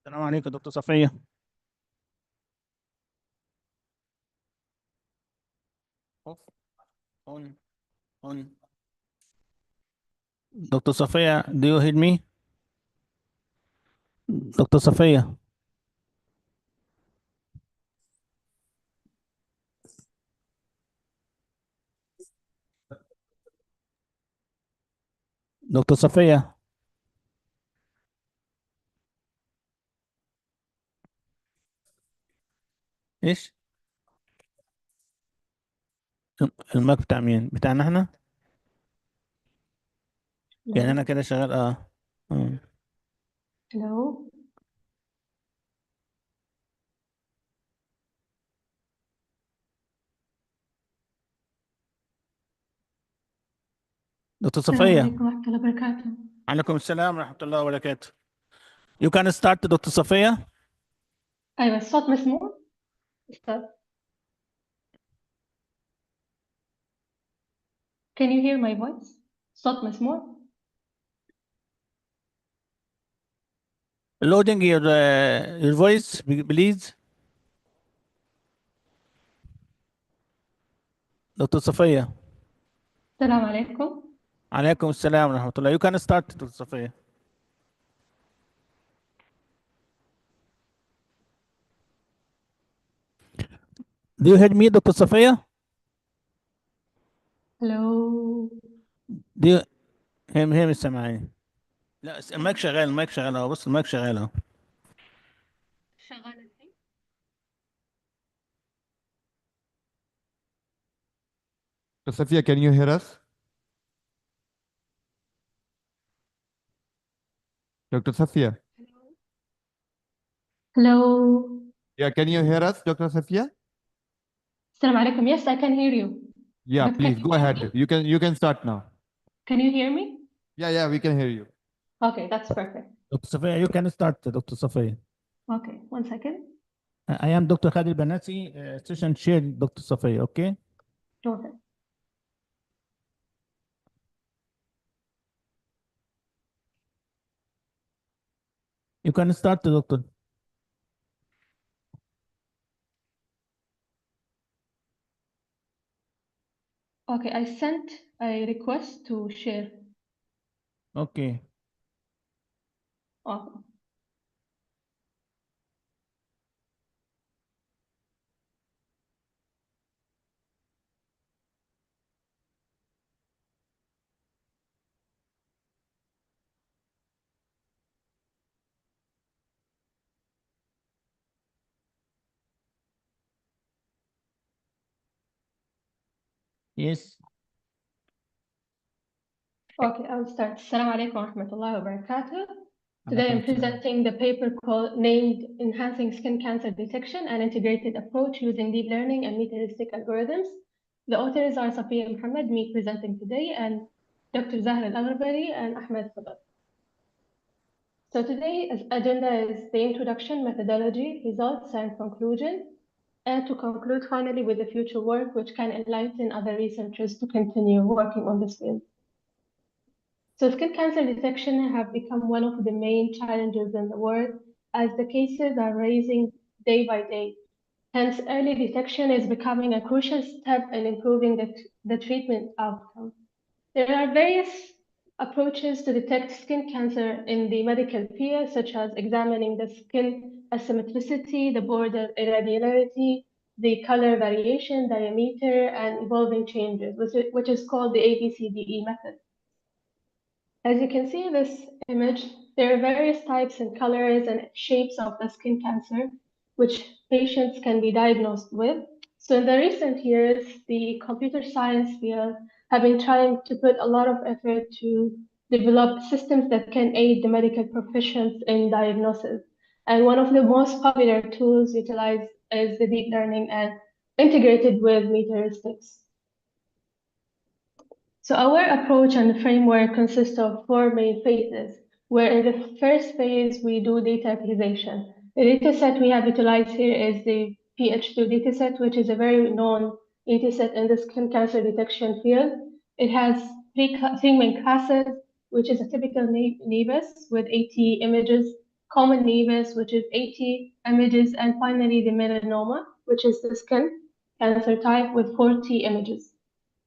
السلام عليكم دكتور صفية. اوف اون دكتور صفية, do you hear me? دكتور صفية, دكتور صفية. ايش المايك بتاع مين؟ بتاعنا احنا؟ يعني انا كده شغال. آه. Hello. دكتور السلام صفية, عليكم ورحمة الله وبركاته. عليكم السلام ورحمة الله وبركاته. You can start دكتور صفية. أيوة الصوت مسموع؟ أستاذ. Can you hear my voice? الصوت مسموع؟ Loading your voice please. دكتور صفية. السلام عليكم. عليكم السلام ورحمة الله. You can start دكتور صفية. Do you hear me دكتور صفية؟ Hello. Do you... هي مش سامعاني. لا المايك شغال, المايك شغال اهو. بص المايك شغال اهو. شغال الحين؟ Sophia, can you hear us? Dr. Sophia. Hello. Yeah, can you hear us, Dr. Sophia? السلام عليكم. Yes, I can hear you. Yeah, But please can go you hear ahead. me? You can start now. Can you hear me? Yeah, we can hear you. Okay, that's perfect. دكتور صفية, you can start دكتور صفية. Okay, one second. I am Dr. Khalid Banasi, session chair دكتور صفية. Okay. Okay. You can start دكتور. Okay, I sent a request to share. Okay. Okay. Yes. Okay, I'll start. Assalamu alaikum wa rahmatullahi wa barakatuh. Today عليكم I'm السلام. presenting the paper named Enhancing Skin Cancer Detection and Integrated Approach Using Deep Learning and Meter-Heuristic Algorithms. The authors are Safiya Muhammad, me presenting today, and Dr. Zahra Al-Aghrbari and Ahmed Sabah. So today's agenda is the introduction, methodology, results, and conclusion, and to conclude finally with the future work which can enlighten other researchers to continue working on this field. So skin cancer detection have become one of the main challenges in the world as the cases are rising day by day. Hence, early detection is becoming a crucial step in improving the treatment outcome. There are various approaches to detect skin cancer in the medical field, such as examining the skin asymmetricity, the border irregularity, the color variation, diameter, and evolving changes, which is called the ABCDE method. As you can see in this image, there are various types and colors and shapes of the skin cancer, which patients can be diagnosed with. So in the recent years, the computer science field have been trying to put a lot of effort to develop systems that can aid the medical professions in diagnosis. And one of the most popular tools utilized is the deep learning and integrated with meter-heuristics. So our approach and framework consists of 4 main phases, where in the first phase, we do data acquisition. The dataset we have utilized here is the PH2 dataset, which is a very known dataset in the skin cancer detection field. It has three main classes, which is a typical NIVIS with 80 images common nevus, which is 80 images, and finally the melanoma, which is the skin cancer type with 40 images.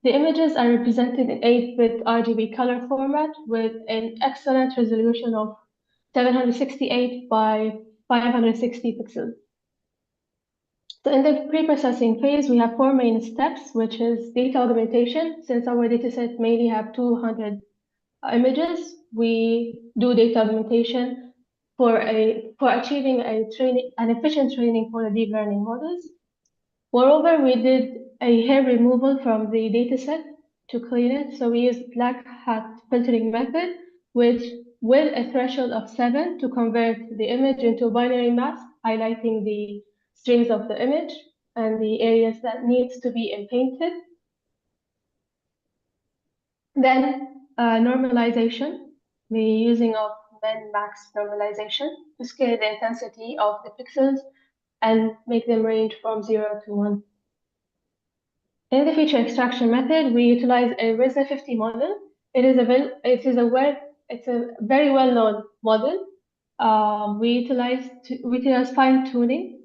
The images are represented in 8-bit RGB color format with an excellent resolution of 768 by 560 pixels. So in the pre-processing phase, we have 4 main steps, which is data augmentation. Since our dataset mainly have 200 images, we do data augmentation for achieving an efficient training for the deep learning models. Moreover, we did a hair removal from the dataset to clean it. So we used black hat filtering method, which with a threshold of 7 to convert the image into a binary mask, highlighting the strings of the image and the areas that needs to be painted. Then normalization, the using of min-max normalization to scale the intensity of the pixels and make them range from 0 to 1. In the feature extraction method, we utilize a ResNet-50 model. It's a very well-known model. We utilize fine-tuning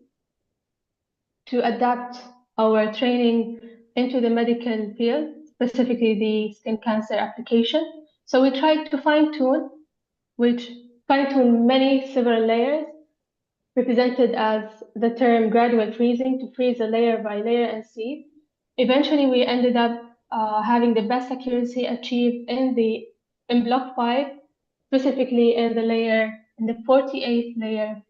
to adapt our training into the medical field, specifically the skin cancer application. So we tried to fine-tune many several layers, represented as the term gradual freezing, to freeze a layer by layer and see. Eventually, we ended up having the best accuracy achieved in block 5, specifically in the 48th layer.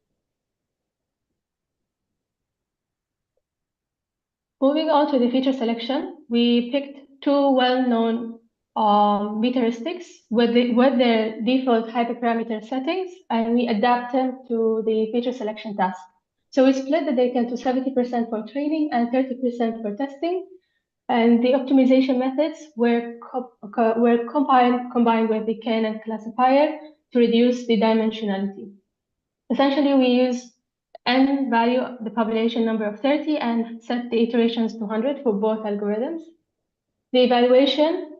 Moving on to the feature selection, we picked 2 well-known meteristics with their default hyperparameter settings, and we adapt them to the feature selection task. So we split the data into 70% for training and 30% for testing, and the optimization methods were combined with the KNN classifier to reduce the dimensionality. Essentially, we use n value, the population number of 30, and set the iterations to 100 for both algorithms. The evaluation,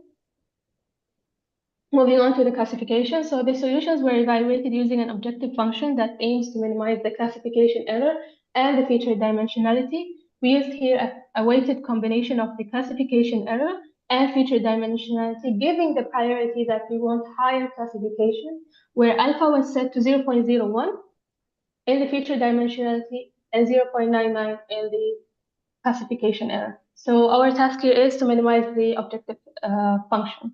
moving on to the classification. So the solutions were evaluated using an objective function that aims to minimize the classification error and the feature dimensionality. We used here a weighted combination of the classification error and feature dimensionality, giving the priority that we want higher classification, where alpha was set to 0.01 in the feature dimensionality and 0.99 in the classification error. So our task here is to minimize the objective function.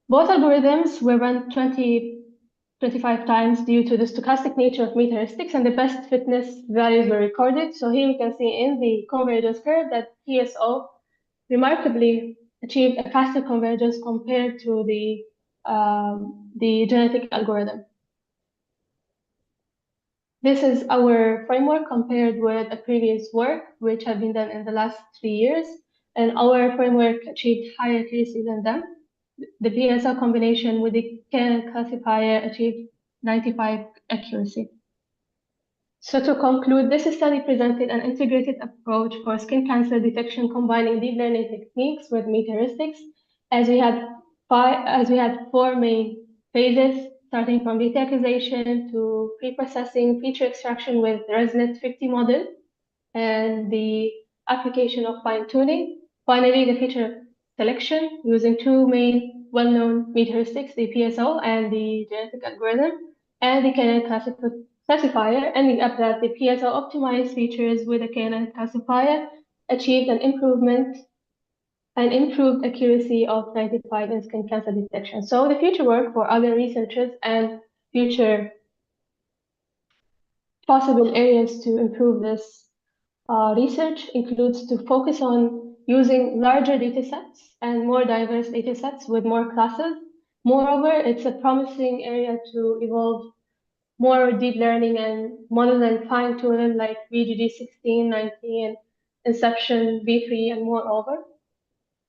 Both algorithms were run 25 times due to the stochastic nature of meteristics, and the best fitness values were recorded. So here we can see in the convergence curve that PSO remarkably achieved a faster convergence compared to the genetic algorithm. This is our framework compared with a previous work, which had been done in the last 3 years, and our framework achieved higher accuracy than them. The PSO combination with the KNN classifier achieved 95 accuracy. So to conclude, this study presented an integrated approach for skin cancer detection, combining deep learning techniques with meteristics, as we had 4 main phases, starting from data acquisition to pre-processing, feature extraction with the ResNet-50 model, and the application of fine-tuning. Finally, the feature selection using 2 main well-known meteristics, the PSO and the genetic algorithm, and the KNN classifier, ending up that the PSO optimized features with the KNN classifier achieved an improved accuracy of 95 in skin cancer detection. So the future work for other researchers and future possible areas to improve this research includes to focus on using larger datasets and more diverse datasets with more classes. Moreover, it's a promising area to evolve more deep learning and models and fine-tuning like VGG 16, 19, Inception, V3, and moreover.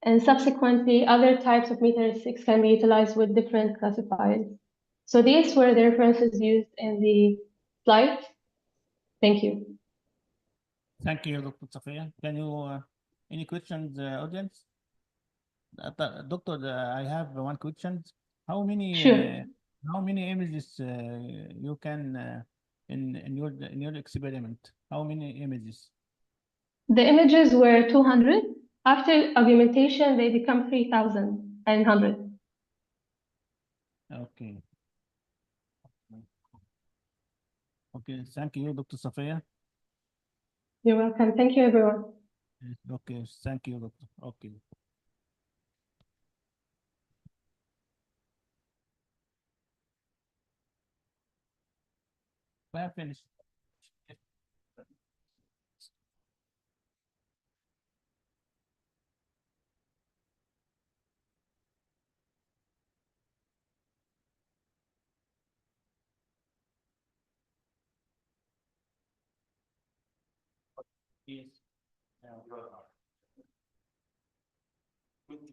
And subsequently, other types of meteristics can be utilized with different classifiers. So these were the references used in the slides. Thank you. Thank you, Dr. Safia. Can you, any questions, audience? Doctor, I have one question. How many Sure. how many images you can in your experiment? How many images? The images were 200. After augmentation, they become 3,100. Okay. Okay. Thank you, Dr. Safia. You're welcome. Thank you, everyone. Okay. Thank you, Doctor. Okay. I finished. Yes. Now, you are not. 20.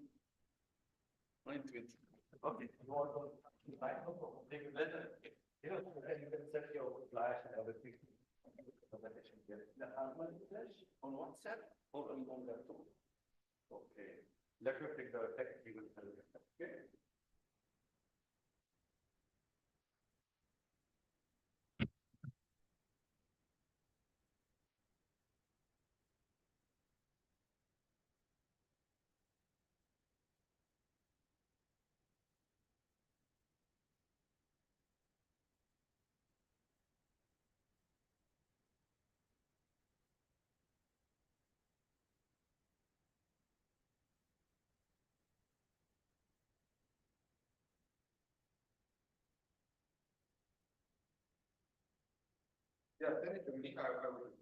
20. Okay. You want to slide? No problem. Take it later. You know, you can set your flash and everything. Flash on WhatsApp or on laptop. Okay. Let me take the text. We will tell you. Okay. Yeah, send it to me. I will.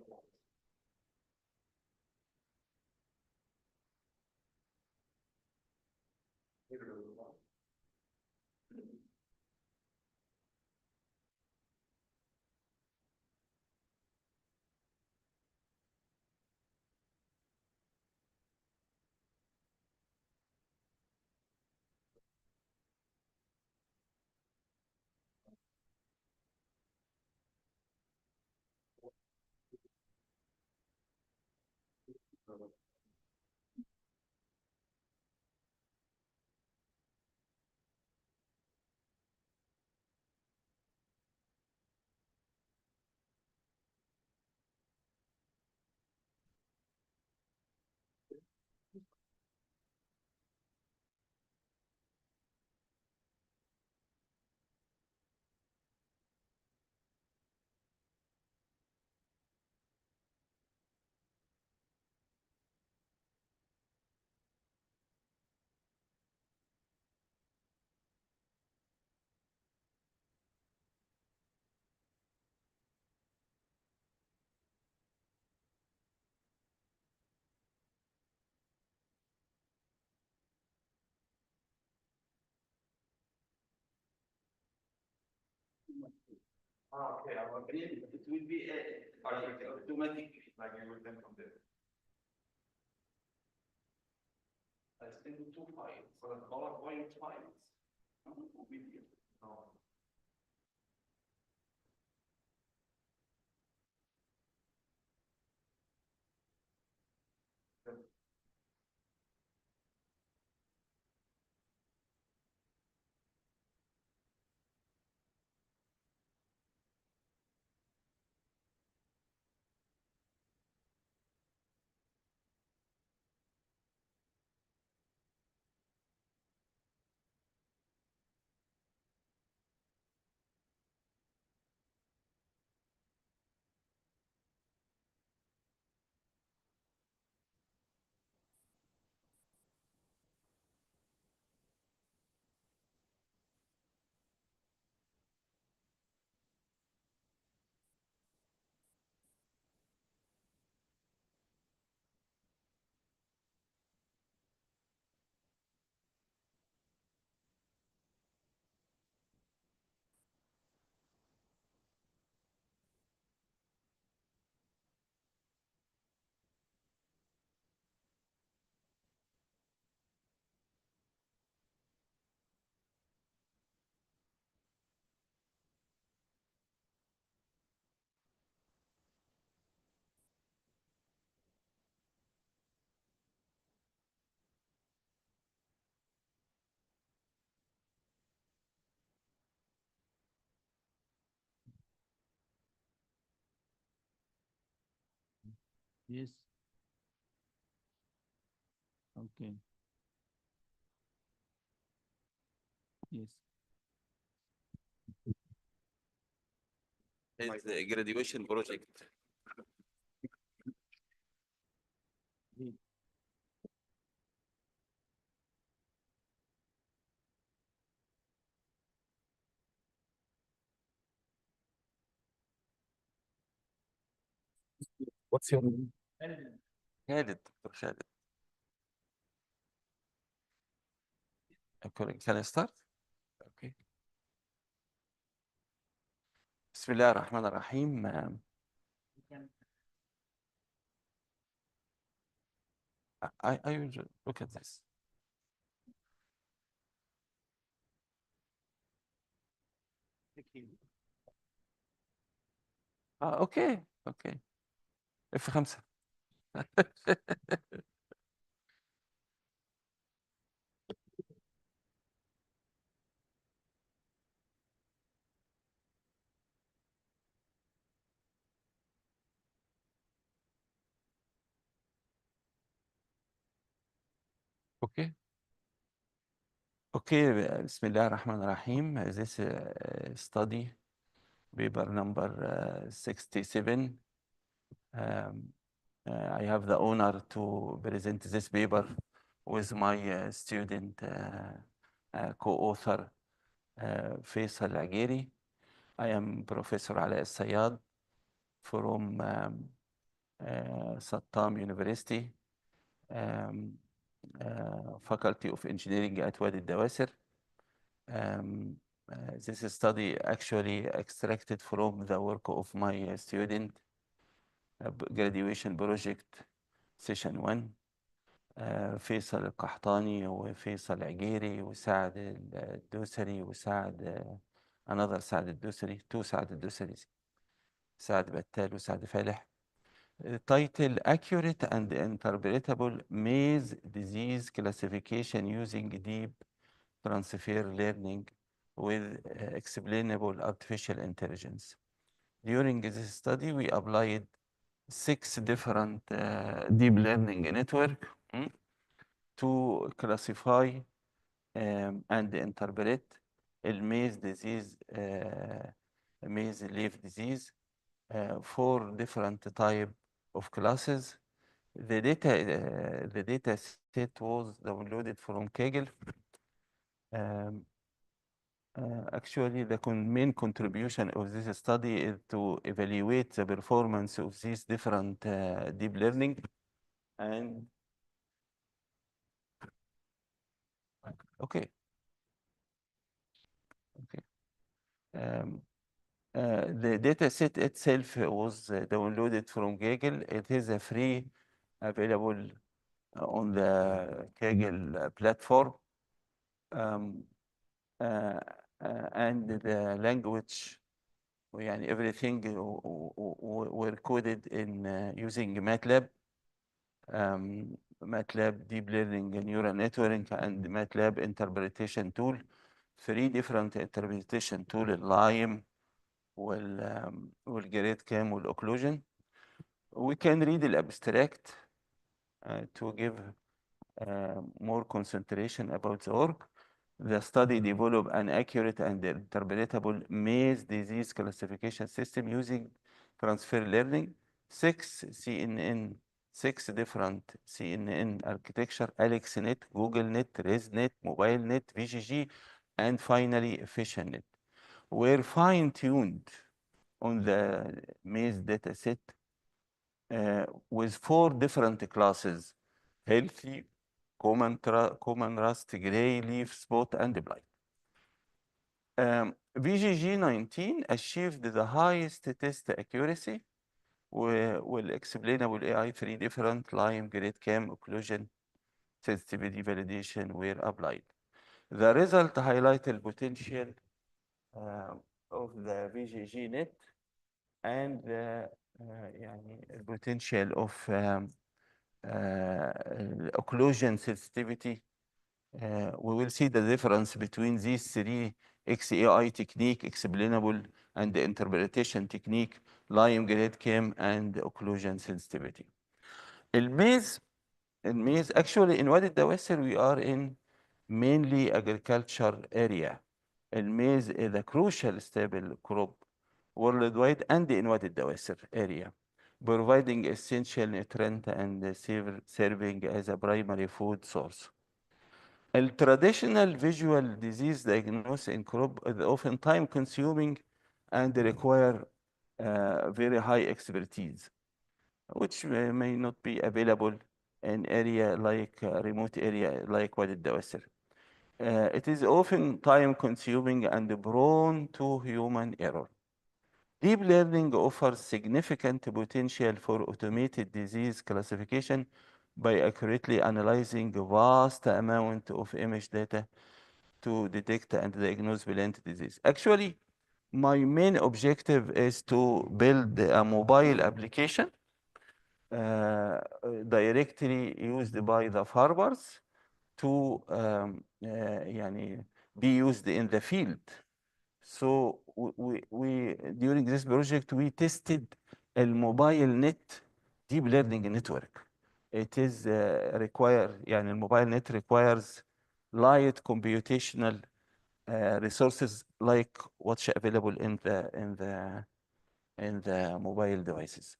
Okay, our grade, it will be automatic, like I will come from there. I send two files for the PowerPoint files. Video. No. Yes. Okay. Yes. It's the graduation project. What's your name? Khalid, Dr. Khalid. Okay, can I start? Okay. بسم الله الرحمن الرحيم. I will look at this. Okay, okay. F5. Okay. Okay, بسم الله الرحمن الرحيم. This study paper number 67. I have the honor to present this paper with my student co-author Faisal Ageri. I am Professor Ala Sayad from Sattam University, Faculty of Engineering at Wadi Dawasir. This study actually extracted from the work of my student graduation project session 1. فيصل القحطاني وفيصل عقيري وسعد الدوسري وسعد another سعد الدوسري, two سعد الدوسري, سعد بتال وسعد فالح. Title: Accurate and Interpretable Maize Disease Classification Using Deep Transfer Learning with Explainable Artificial Intelligence. During this study, we applied 6 different deep learning network to classify and interpret maize disease, maize leaf disease, 4 different type of classes. The data set was downloaded from Kaggle. Actually, the main contribution of this study is to evaluate the performance of these different deep learning and okay. The data set itself was downloaded from Kaggle. It is a free available on the Kaggle platform. And the language, يعني everything were coded in using MATLAB, MATLAB deep learning neural network and MATLAB interpretation tool. 3 different interpretation tool: اللايم والجريد كام والاوكلوجن. We can read the abstract to give more concentration about the work. The study developed an accurate and interpretable maize disease classification system using transfer learning, 6 different CNN architecture: AlexNet, GoogleNet, ResNet, MobileNet, VGG, and finally EfficientNet, were fine-tuned on the maize dataset with 4 different classes: healthy, common rust, gray, leaf spot, and blight. VGG19 achieved the highest test accuracy with explainable AI. 3 different lime, grade cam, occlusion, sensitivity validation were applied. The result highlighted potential of the VGG-net and the potential of occlusion sensitivity. We will see the difference between these 3 XAI technique: explainable and the interpretation technique, lime, grade cam, and occlusion sensitivity. الميز actually in Wadi Dawasir we are in mainly agriculture area. الميز is a crucial staple crop worldwide and in Wadi Dawasir area, providing essential nutrient and serving as a primary food source. A traditional visual disease diagnosis in crop is often time consuming and require very high expertise, which may not be available in area like remote area like Wadi Dawasir. It is often time consuming and prone to human error. Deep learning offers significant potential for automated disease classification by accurately analyzing a vast amount of image data to detect and diagnose plant disease. Actually, my main objective is to build a mobile application directly used by the farmers to يعني be used in the field. So we during this project we tested a mobile net deep learning network. It is يعني الموبايل net requires light computational resources like what's available in the mobile devices.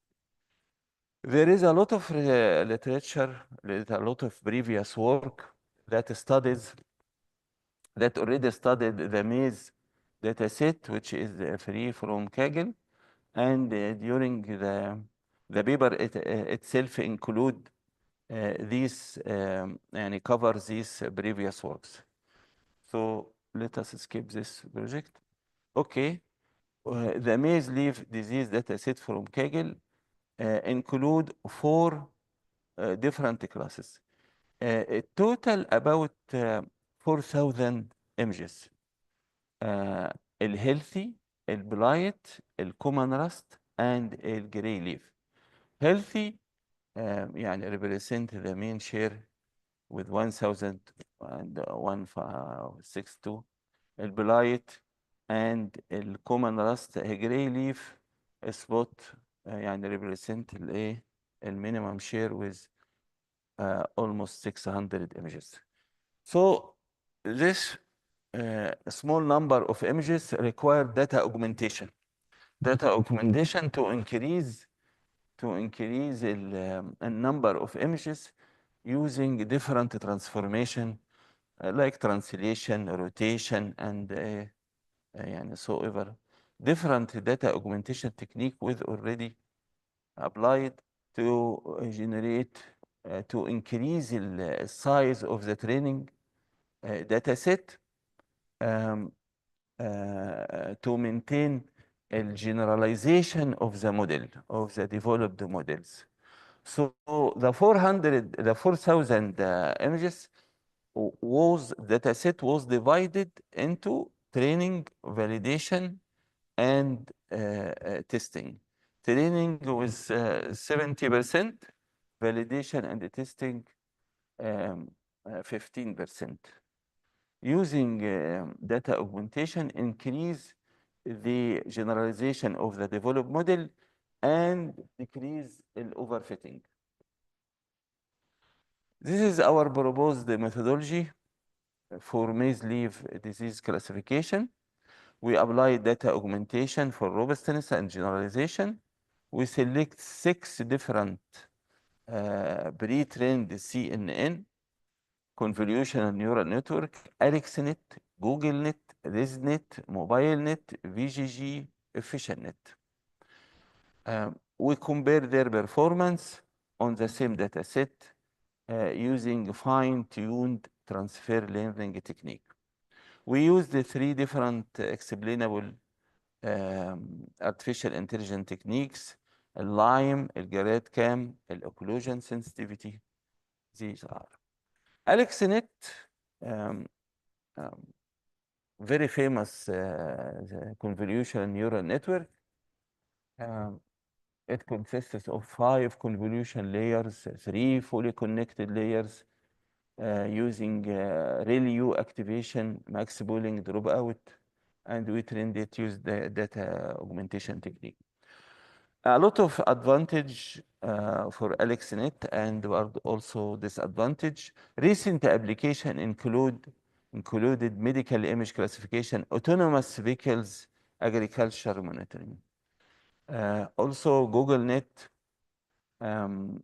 There is a lot of literature, there is a lot of previous work that already studied the maize data set, which is free from Kaggle, and during the paper itself include these and covers these previous works. So let us skip this project. Okay, the maize leaf disease data set from Kaggle include 4 different classes. A total about 4,000 images. الهيلثي, البلايت, الكومن راست, and الجري ليف. Healthy يعني represent the main share with 1,162. البلايت and الكومن راست جري ليف spot يعني represent الايه المينيمم share with almost 600 images. So this small number of images require data augmentation. Data augmentation to increase the number of images using different transformation like translation, rotation, and يعني so ever different data augmentation technique with already applied to generate to increase the size of the training data set to maintain a generalization of the model, of the developed models. So the 4,000 images data set was divided into training, validation, and testing. Training was 70%, validation and testing 15%. Using data augmentation increase the generalization of the developed model and decrease the overfitting. This is our proposed methodology for maize leaf disease classification. We apply data augmentation for robustness and generalization. We select 6 different pre-trained CNN, convolutional neural network, AlexNet, GoogleNet, ResNet, MobileNet, VGG, EfficientNet. We compare their performance on the same data set using fine-tuned transfer learning technique. We use the 3 different explainable artificial intelligence techniques: LIME, GradCam, occlusion sensitivity. These are. AlexNet, very famous convolutional neural network. It consists of 5 convolution layers, 3 fully connected layers, using ReLU activation, max pooling, dropout, and we trained it use the data augmentation technique. A lot of advantage for AlexNet and also disadvantage. Recent application included medical image classification, autonomous vehicles, agriculture monitoring. Also GoogleNet, and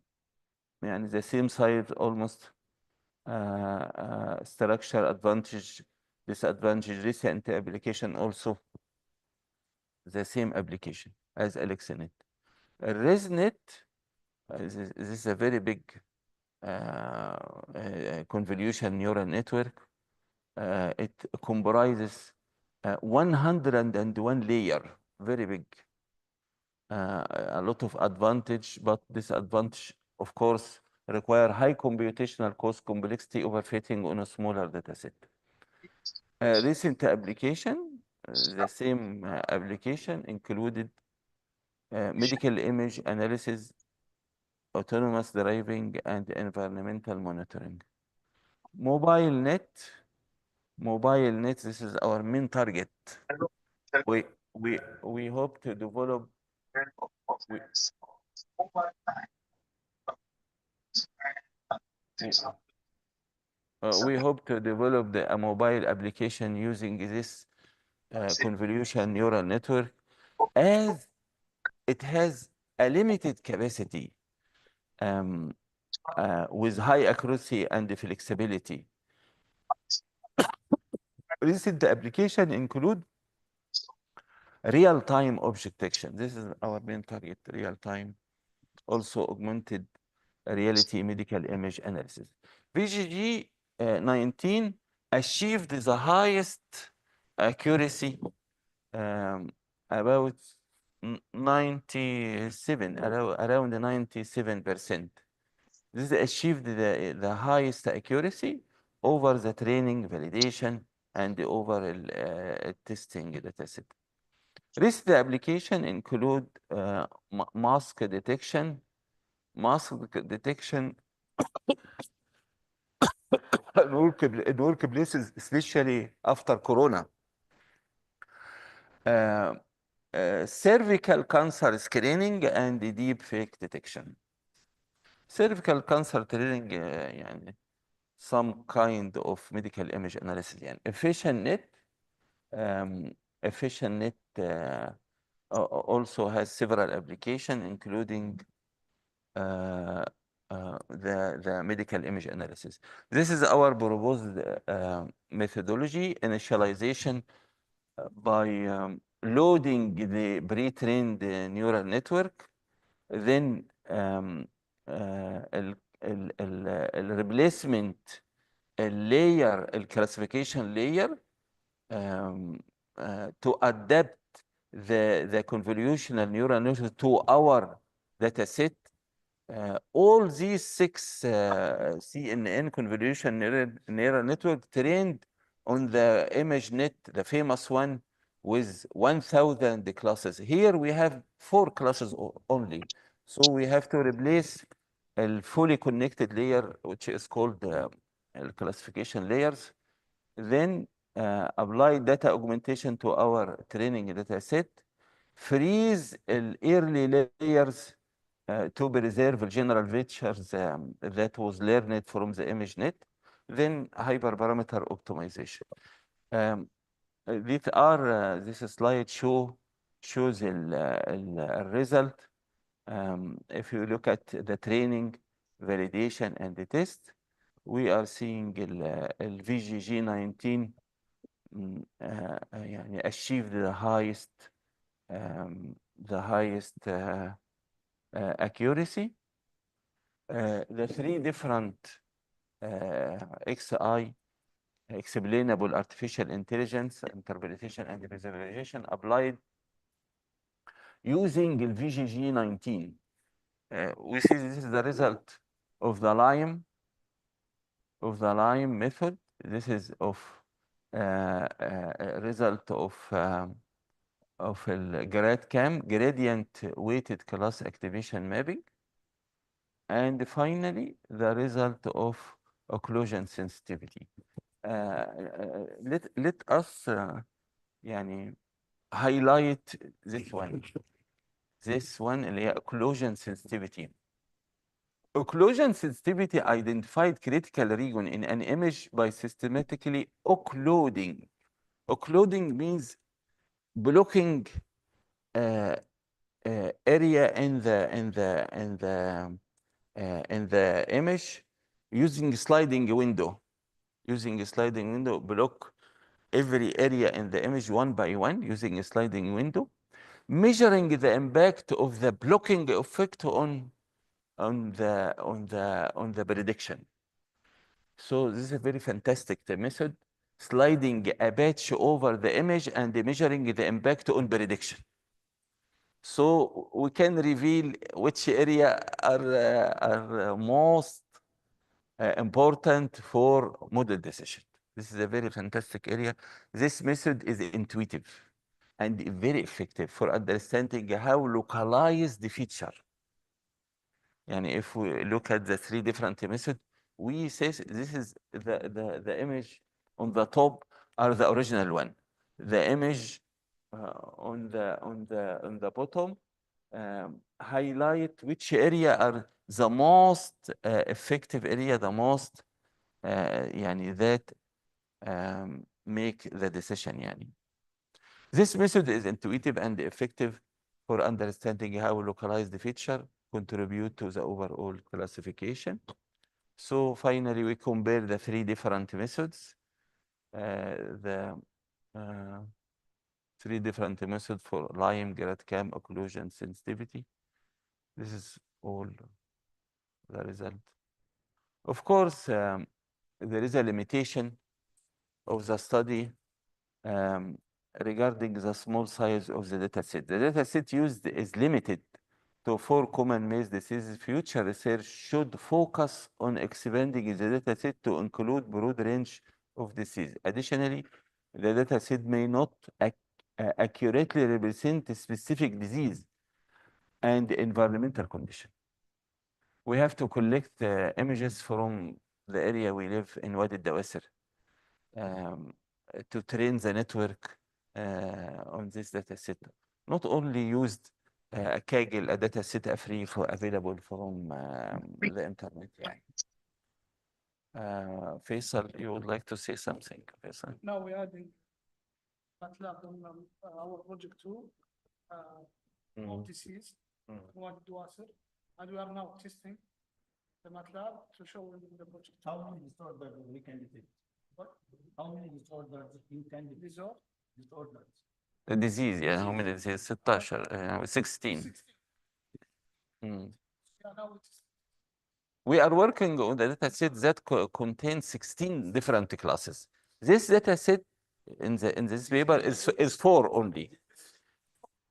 the same size almost. Structure advantage, disadvantage. Recent application also the same application as AlexNet. ResNet, this is a very big convolution neural network. It comprises 101 layer, very big. A lot of advantage, but disadvantage, of course, require high computational cost complexity overfitting on a smaller data set. Recent application, the same application included medical image analysis, autonomous driving, and environmental monitoring. MobileNet, this is our main target. We hope to develop. We hope to develop a mobile application using this convolution neural network, as it has a limited capacity with high accuracy and flexibility. Recent application include real-time object detection. This is our main target, real-time. Also augmented reality medical image analysis. VGG 19 achieved the highest accuracy, about 97, around 97%. This achieved the highest accuracy over the training, validation, and over testing data set. Recent application include mask detection in workplaces, especially after Corona. Cervical cancer screening and deep fake detection. Cervical cancer training, يعني some kind of medical image analysis. يعني EfficientNet also has several applications, including the medical image analysis. This is our proposed methodology: initialization by loading the pre-trained neural network, then replacement layer, classification layer, to adapt the convolutional neural network to our data set. All these 6 CNN convolution neural network trained on the ImageNet, the famous one, with 1,000 classes. Here we have 4 classes only. So we have to replace a fully connected layer, which is called classification layers. Then apply data augmentation to our training data set. Freeze early layers to preserve the general features that was learned from the ImageNet. Then hyperparameter optimization. This slide shows the result. If you look at the training, validation, and the test, we are seeing the VGG 19 يعني achieved the highest accuracy. The 3 different XI, explainable artificial intelligence, interpretation, and visualization, applied using the VGG 19. We see this is the result of the LIME method. This is of result of GradCam, gradient weighted class activation mapping. And finally, the result of occlusion sensitivity. Let us يعني highlight this one. this one اللي هي occlusion sensitivity. Occlusion sensitivity identified critical region in an image by systematically occluding. Occluding means blocking area in the image using sliding window. Using a sliding window, block every area in the image one by one using a sliding window, measuring the impact of the blocking effect on the prediction. So this is a very fantastic method, sliding a patch over the image and measuring the impact on prediction. So we can reveal which area are most important for model decision. This is a very fantastic area. This method is intuitive and very effective for understanding how localized the feature. And if we look at the three different methods, we say this is the image on the top are the original one. The image on the bottom highlight which area are the most effective area, the most that make the decision يعني. This method is intuitive and effective for understanding how localized feature contribute to the overall classification. So finally, we compare the three different methods. The three different methods for Lime, GradCam, occlusion, sensitivity. This is all the result. Of course, there is a limitation of the study regarding the small size of the data set. The data set used is limited to 4 common maze diseases. Future research should focus on expanding the data set to include broad range of disease. Additionally, the data set may not accurately represent a specific disease and environmental condition. We have to collect images from the area we live in Wadi Dawasir to train the network on this data set. Not only used Kaggle, a data set free for available from the internet. Faisal, you would like to say something, Faisal? Now we're adding MATLAB on our project 2 of disease, Wadi Dawasir, and we are now testing the MATLAB to show in the project. How many disorders we can detect? What? How many disorders you can detect? Disorders. The disease, how many disease? 16. 16. Yeah, now it's We are working on the data set that contains 16 different classes. This data set in this paper is 4 only.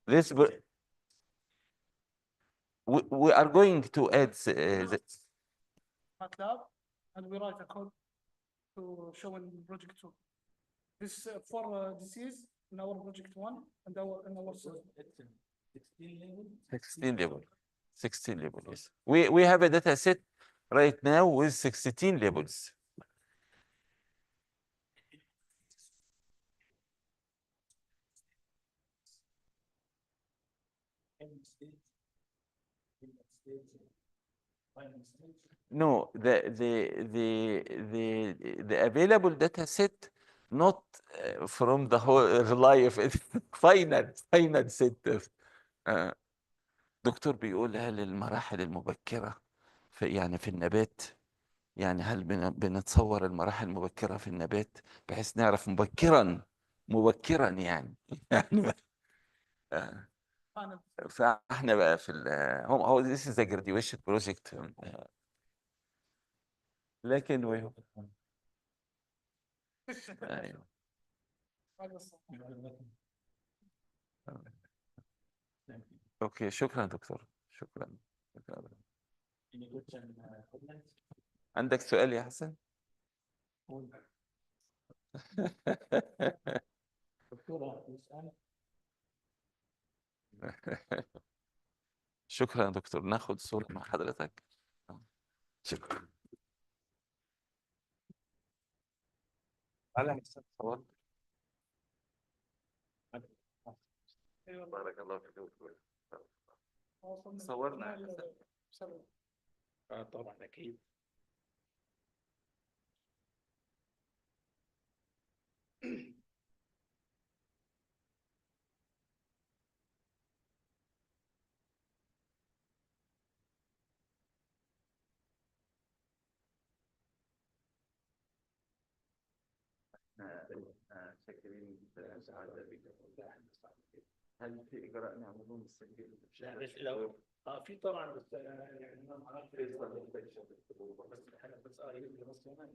This we are going to add the MATLAB, and we write a code to show in project 2. This for disease in our project 1 and in our system. 16 labels? 16 label. 16 labels, yes. We have a data set right now with 16 labels. No, the available data set not from the whole life, it's final set. دكتور بيقول هل المراحل المبكرة في النبات يعني هل بنتصور المراحل المبكرة في النبات بحيث نعرف مبكرا يعني فاحنا بقى في هو this is a graduation project لكن ايوه اوكي شكرا دكتور شكرا عندك سؤال يا حسن؟ شكرا دكتور ناخد صورة مع حضرتك شكرا على حساب صور بارك الله فيك صورنا هندسة. طبعا اكيد. شاكرين سعادة بك. هل في إجراء نعمله مستقبل؟ لو في طبعا بس يعني ما عرفت بس احنا بس يمكن بس هنا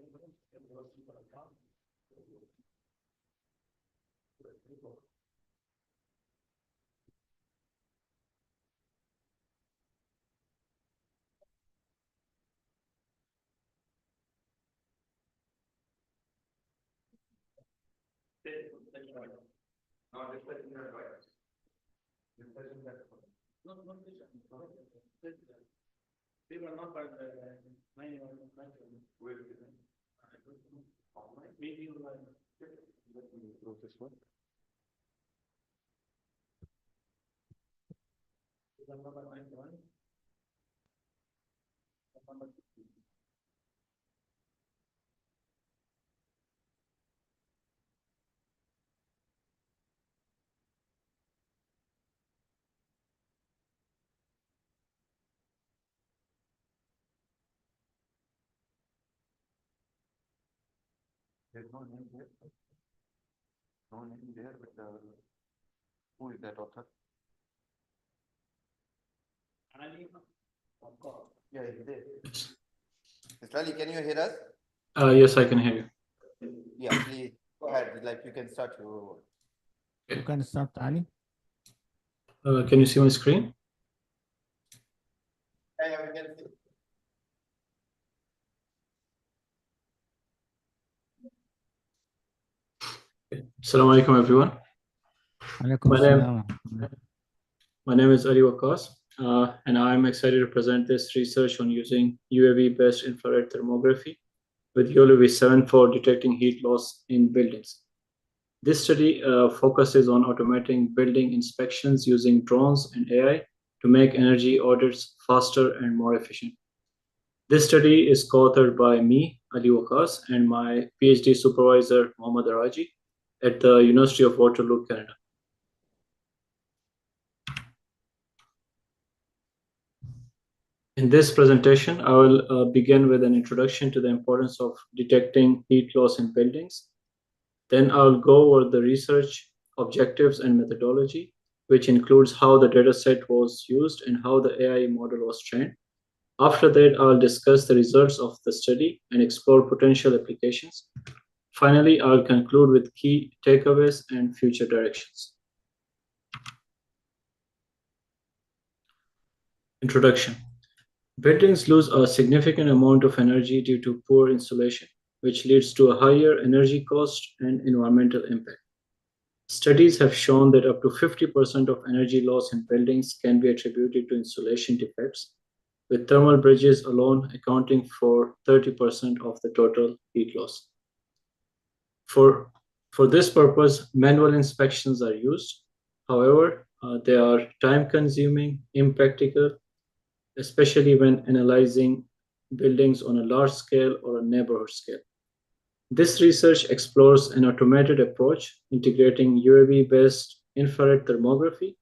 There's no name there. No name there, but who is that author? Yeah, he's there. Islali, can you hear us? Yes, I can hear you. Yeah, please go ahead. Like you can start your. You can start, Ali. Can you see my screen? Yeah, we can see. Assalamu alaikum, everyone. My name is Ali Waqas, and I'm excited to present this research on using UAV-based infrared thermography with ULUV 7 for detecting heat loss in buildings. This study focuses on automating building inspections using drones and AI to make energy audits faster and more efficient. This study is co-authored by me, Ali Waqas, and my PhD supervisor, Mohammad Araji, at the University of Waterloo, Canada. In this presentation, I will begin with an introduction to the importance of detecting heat loss in buildings. Then I'll go over the research objectives and methodology, which includes how the dataset was used and how the AI model was trained. After that, I'll discuss the results of the study and explore potential applications. Finally, I'll conclude with key takeaways and future directions. Introduction. Buildings lose a significant amount of energy due to poor insulation, which leads to a higher energy cost and environmental impact. Studies have shown that up to 50% of energy loss in buildings can be attributed to insulation defects, with thermal bridges alone accounting for 30% of the total heat loss. For this purpose, manual inspections are used. However, they are time-consuming, impractical, especially when analyzing buildings on a large scale or a neighborhood scale. This research explores an automated approach integrating UAV-based infrared thermography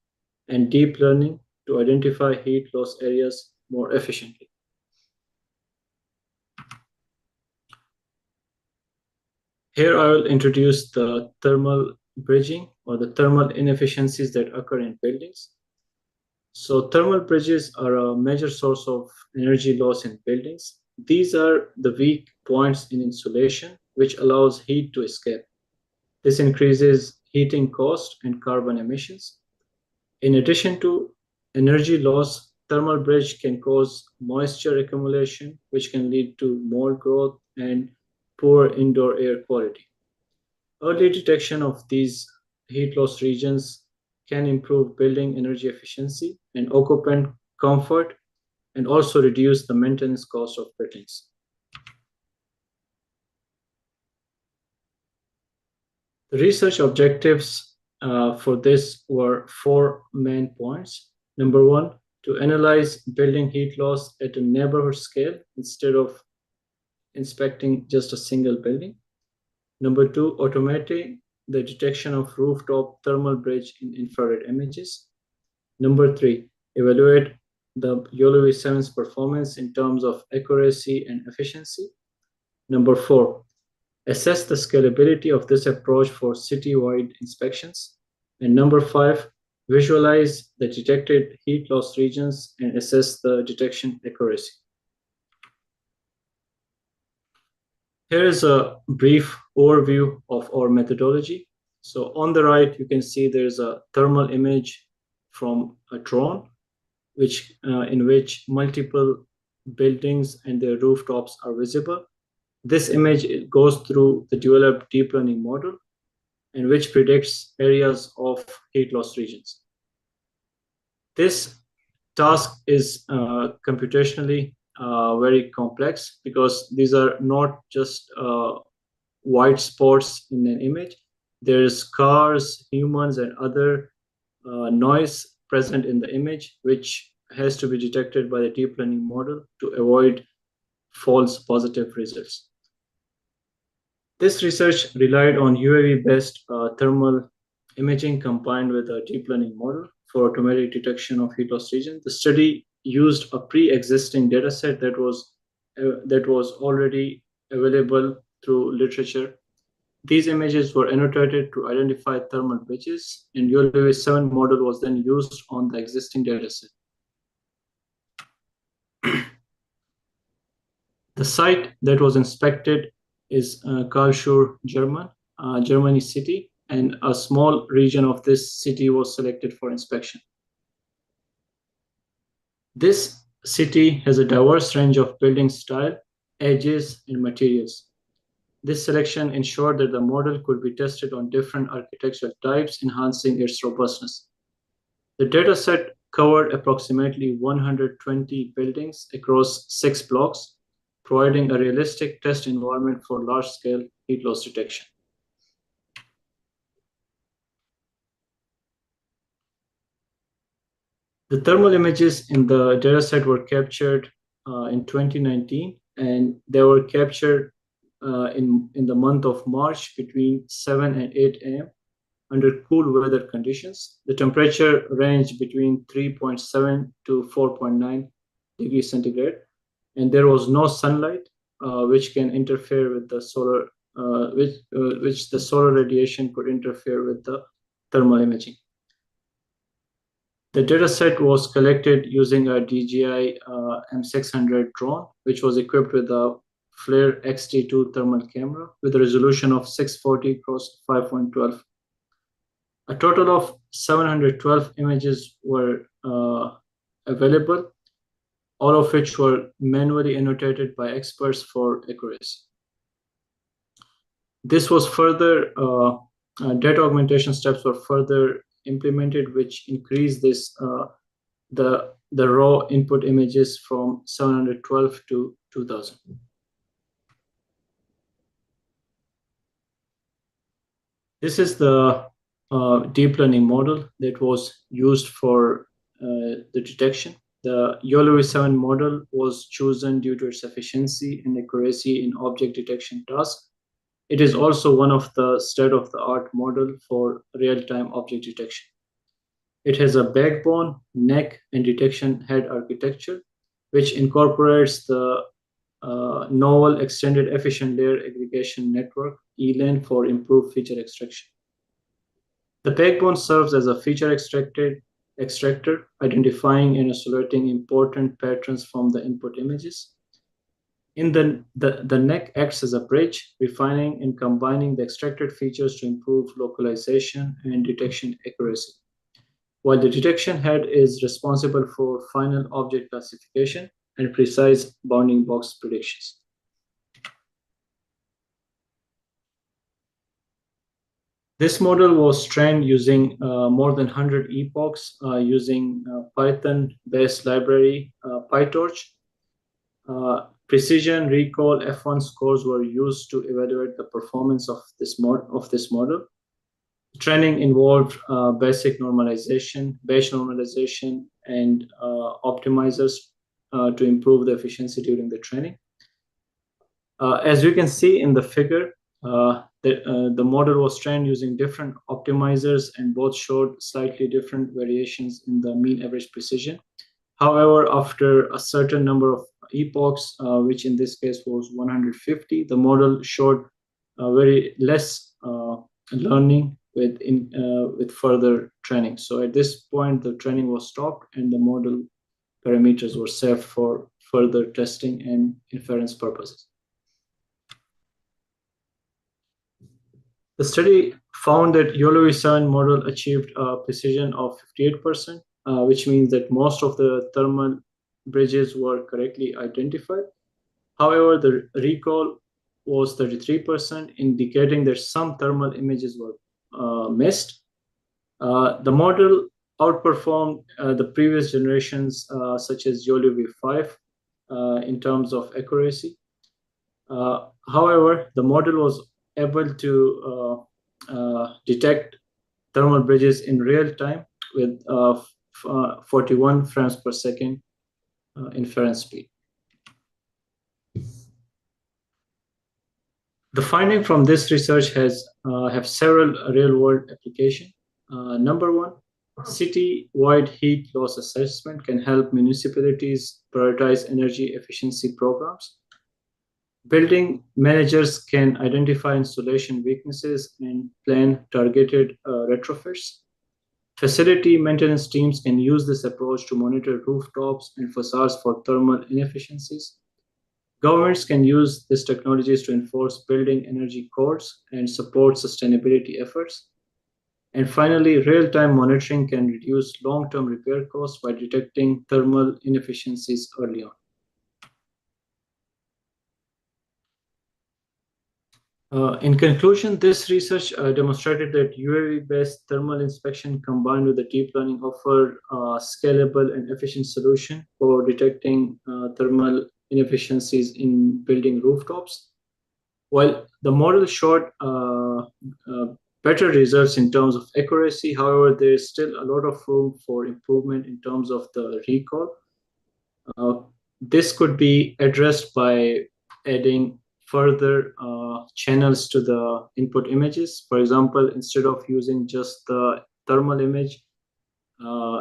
and deep learning to identify heat loss areas more efficiently. Here I will introduce the thermal bridging or the thermal inefficiencies that occur in buildings. So thermal bridges are a major source of energy loss in buildings. These are the weak points in insulation, which allows heat to escape. This increases heating cost and carbon emissions. In addition to energy loss, thermal bridge can cause moisture accumulation, which can lead to mold growth and poor indoor air quality. Early detection of these heat loss regions can improve building energy efficiency and occupant comfort, and also reduce the maintenance cost of buildings. The research objectives for this were 4 main points. Number 1, to analyze building heat loss at a neighborhood scale instead of inspecting just a single building. Number two, automating the detection of rooftop thermal bridge in infrared images. Number three, evaluate the YOLO V7's performance in terms of accuracy and efficiency. Number four, assess the scalability of this approach for citywide inspections. And number five, visualize the detected heat loss regions and assess the detection accuracy. Here is a brief overview of our methodology. So on the right, you can see there's a thermal image from a drone, in which multiple buildings and their rooftops are visible. This image goes through the developed deep learning model, and which predicts areas of heat loss regions. This task is computationally very complex because these are not just white spots in an image. There's cars, humans, and other noise present in the image, which has to be detected by the deep learning model to avoid false positive results. This research relied on UAV-based thermal imaging combined with a deep learning model for automatic detection of heat loss region. The study used a pre-existing dataset that was already available through literature. These images were annotated to identify thermal bridges, and YOLO V7 model was then used on the existing dataset. The site that was inspected is Karlsruhe, Germany city, and a small region of this city was selected for inspection. This city has a diverse range of building style, edges, and materials. This selection ensured that the model could be tested on different architectural types, enhancing its robustness. The dataset covered approximately 120 buildings across 6 blocks, providing a realistic test environment for large-scale heat loss detection. The thermal images in the dataset were captured in 2019, and they were captured in the month of March between 7 and 8 a.m. under cool weather conditions. The temperature ranged between 3.7 to 4.9 degrees centigrade, and there was no sunlight, which can interfere with the solar, which the solar radiation could interfere with the thermal imaging. The dataset was collected using a DJI M600 drone, which was equipped with a FLIR XT2 thermal camera with a resolution of 640 x 5.12. A total of 712 images were available, all of which were manually annotated by experts for accuracy. This was further, data augmentation steps were further implemented, which increased this the raw input images from 712 to 2000. This is the deep learning model that was used for the detection. The YOLO V7 model was chosen due to its efficiency and accuracy in object detection tasks. It is also one of the state-of-the-art model for real-time object detection. It has a backbone, neck, and detection head architecture, which incorporates the novel extended efficient layer aggregation network, ELAN, for improved feature extraction. The backbone serves as a feature extractor, identifying and isolating important patterns from the input images. In the neck acts as a bridge, refining and combining the extracted features to improve localization and detection accuracy, while the detection head is responsible for final object classification and precise bounding box predictions. This model was trained using more than 100 epochs using Python-based library PyTorch. Precision, recall, F1 scores were used to evaluate the performance of this model. Training involved basic normalization, Bayes normalization, and optimizers to improve the efficiency during the training. As you can see in the figure, the model was trained using different optimizers and both showed slightly different variations in the mean average precision. However, after a certain number of epochs, which in this case was 150, the model showed very less learning with further training. So at this point, the training was stopped and the model parameters were saved for further testing and inference purposes. The study found that YOLOv7 model achieved a precision of 58%, which means that most of the thermal bridges were correctly identified. However, the recall was 33%, indicating that some thermal images were missed. The model outperformed the previous generations, such as YOLOv5, in terms of accuracy. However, the model was able to detect thermal bridges in real time with 41 frames per second inference speed. The finding from this research have several real-world applications. Number one, city-wide heat loss assessment can help municipalities prioritize energy efficiency programs. Building managers can identify installation weaknesses and plan targeted retrofits. Facility maintenance teams can use this approach to monitor rooftops and facades for thermal inefficiencies. Governments can use these technologies to enforce building energy codes and support sustainability efforts. And finally, real-time monitoring can reduce long-term repair costs by detecting thermal inefficiencies early on. In conclusion, this research demonstrated that UAV-based thermal inspection combined with the deep learning offer a scalable and efficient solution for detecting thermal inefficiencies in building rooftops. While the model showed better results in terms of accuracy, however, there is still a lot of room for improvement in terms of the recall. This could be addressed by adding further channels to the input images. For example, instead of using just the thermal image,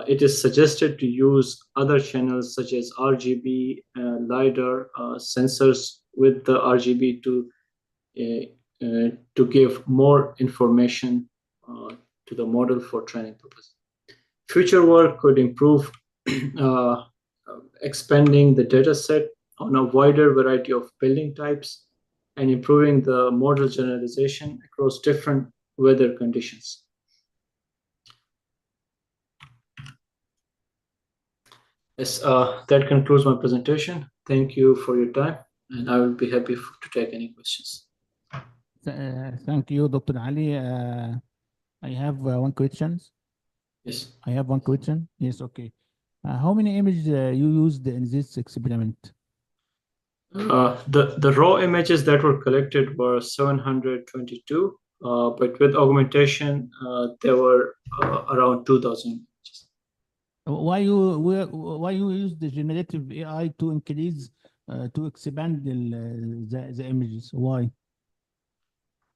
it is suggested to use other channels such as RGB, LiDAR, sensors with the RGB to give more information to the model for training purposes. Future work could improve expanding the data set on a wider variety of building types and improving the model generalization across different weather conditions. Yes, that concludes my presentation. Thank you for your time, and I will be happy to take any questions. Thank you, Dr. Ali. I have one question. Yes. I have one question. Yes, okay. How many images you used in this experiment? The raw images that were collected were 722, but with augmentation, there were around 2,000 images. Why you use the generative AI to increase to expand the images? Why?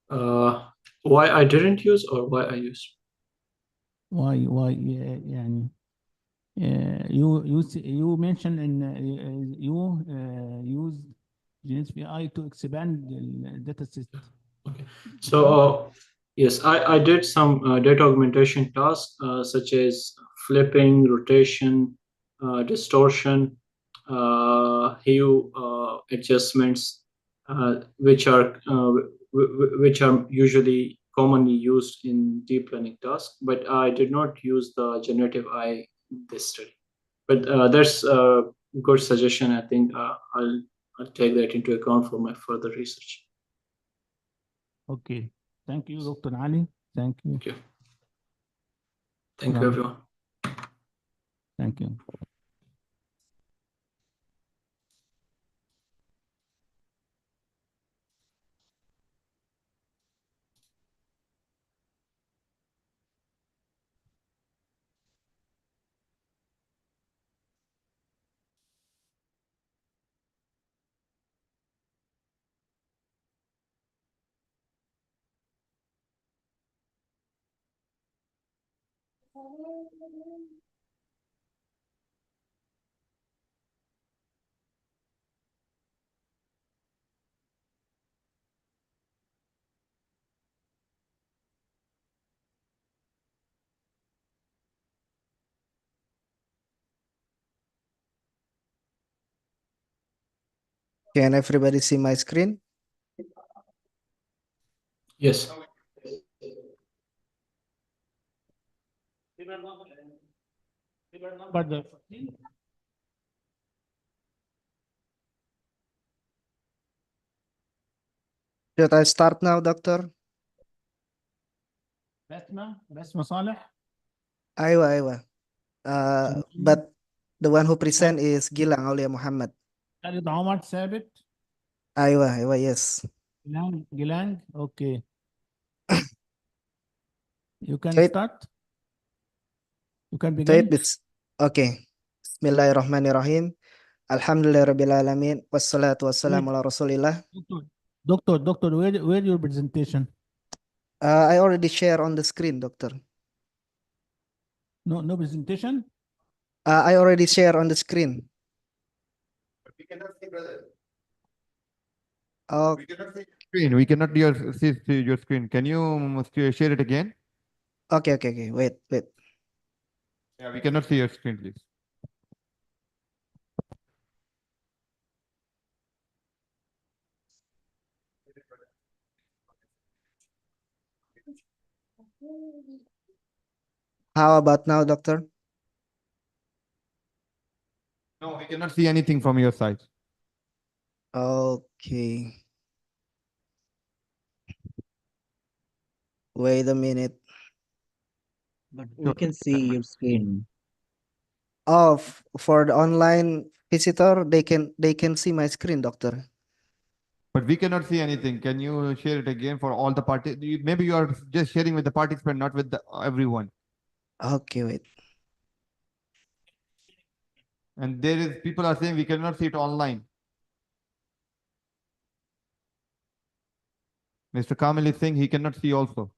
Why I didn't use or why I used? Why يعني you mentioned in you use generative AI to expand the data set. Okay. So yes, I did some data augmentation tasks such as flipping, rotation, distortion, hue adjustments, which are usually commonly used in deep learning tasks. But I did not use the generative AI in this study. But there's a good suggestion. I think I'll take that into account for my further research. Okay. Thank you, Dr. Ali. Thank you. Thank you. Thank you, everyone. Thank you. Can everybody see my screen? Yes. But Should I start now, doctor? بسمة صالح. Aywa. But the one who present is Gilang Aulia Muhammad. خالد عمر ثابت. Aywa, yes. Gilang, okay. You can Wait. start. You can Wait, begin. okay. Bismillahirrahmanirrahim. Alhamdulillahirabbil alamin. Wassalatu wassalamu ala Rasulillah. Doctor, where your presentation? I already share on the screen, doctor. No presentation? I already share on the screen. We cannot see, brother. Oh, We cannot see. Screen. We cannot see your screen. Can you share it again? okay. Wait. Yeah, we cannot see your screen, please. How about now, doctor? No, we cannot see anything from your side. Okay. Wait a minute. But we can see your screen. Oh, for the online visitor, they can see my screen, doctor. But we cannot see anything. Can you share it again for all the party? Maybe you are just sharing with the participant, not with everyone. Okay, wait. And there is people are saying we cannot see it online. Mr. Kamil is saying he cannot see also.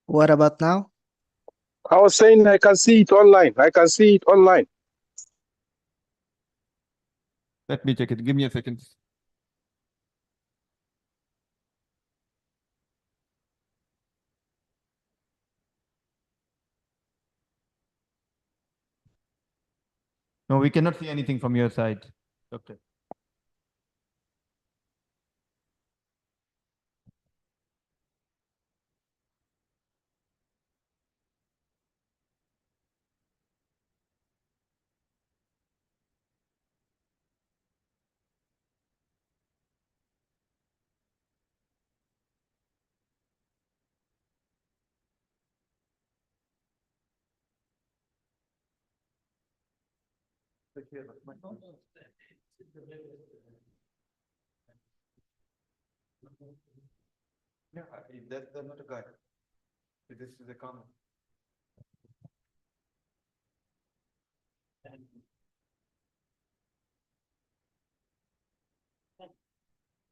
What about now? I was saying I can see it online. I can see it online. Let me check it. Give me a second. No, we cannot see anything from your side, doctor. Yeah, that's not a guide. This is a comment.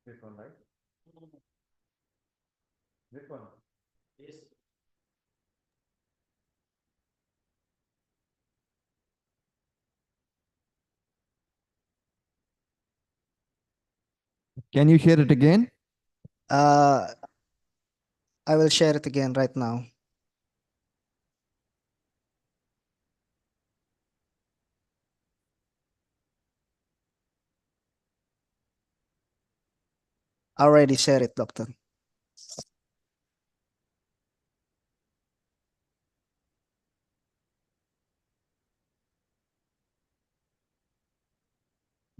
This one, right? This one. Yes. Can you share it again? I will share it again right now. I already share it, doctor.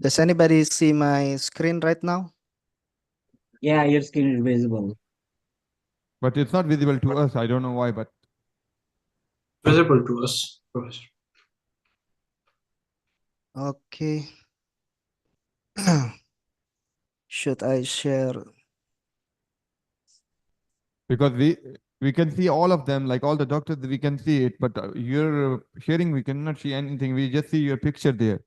Does anybody see my screen right now? Yeah, your screen is visible. But it's not visible to us. I don't know why, but Visible to us, Professor. Okay. Should I share? because we can see all of them, like all the doctors, we can see it, but you're sharing, we cannot see anything. We just see your picture there.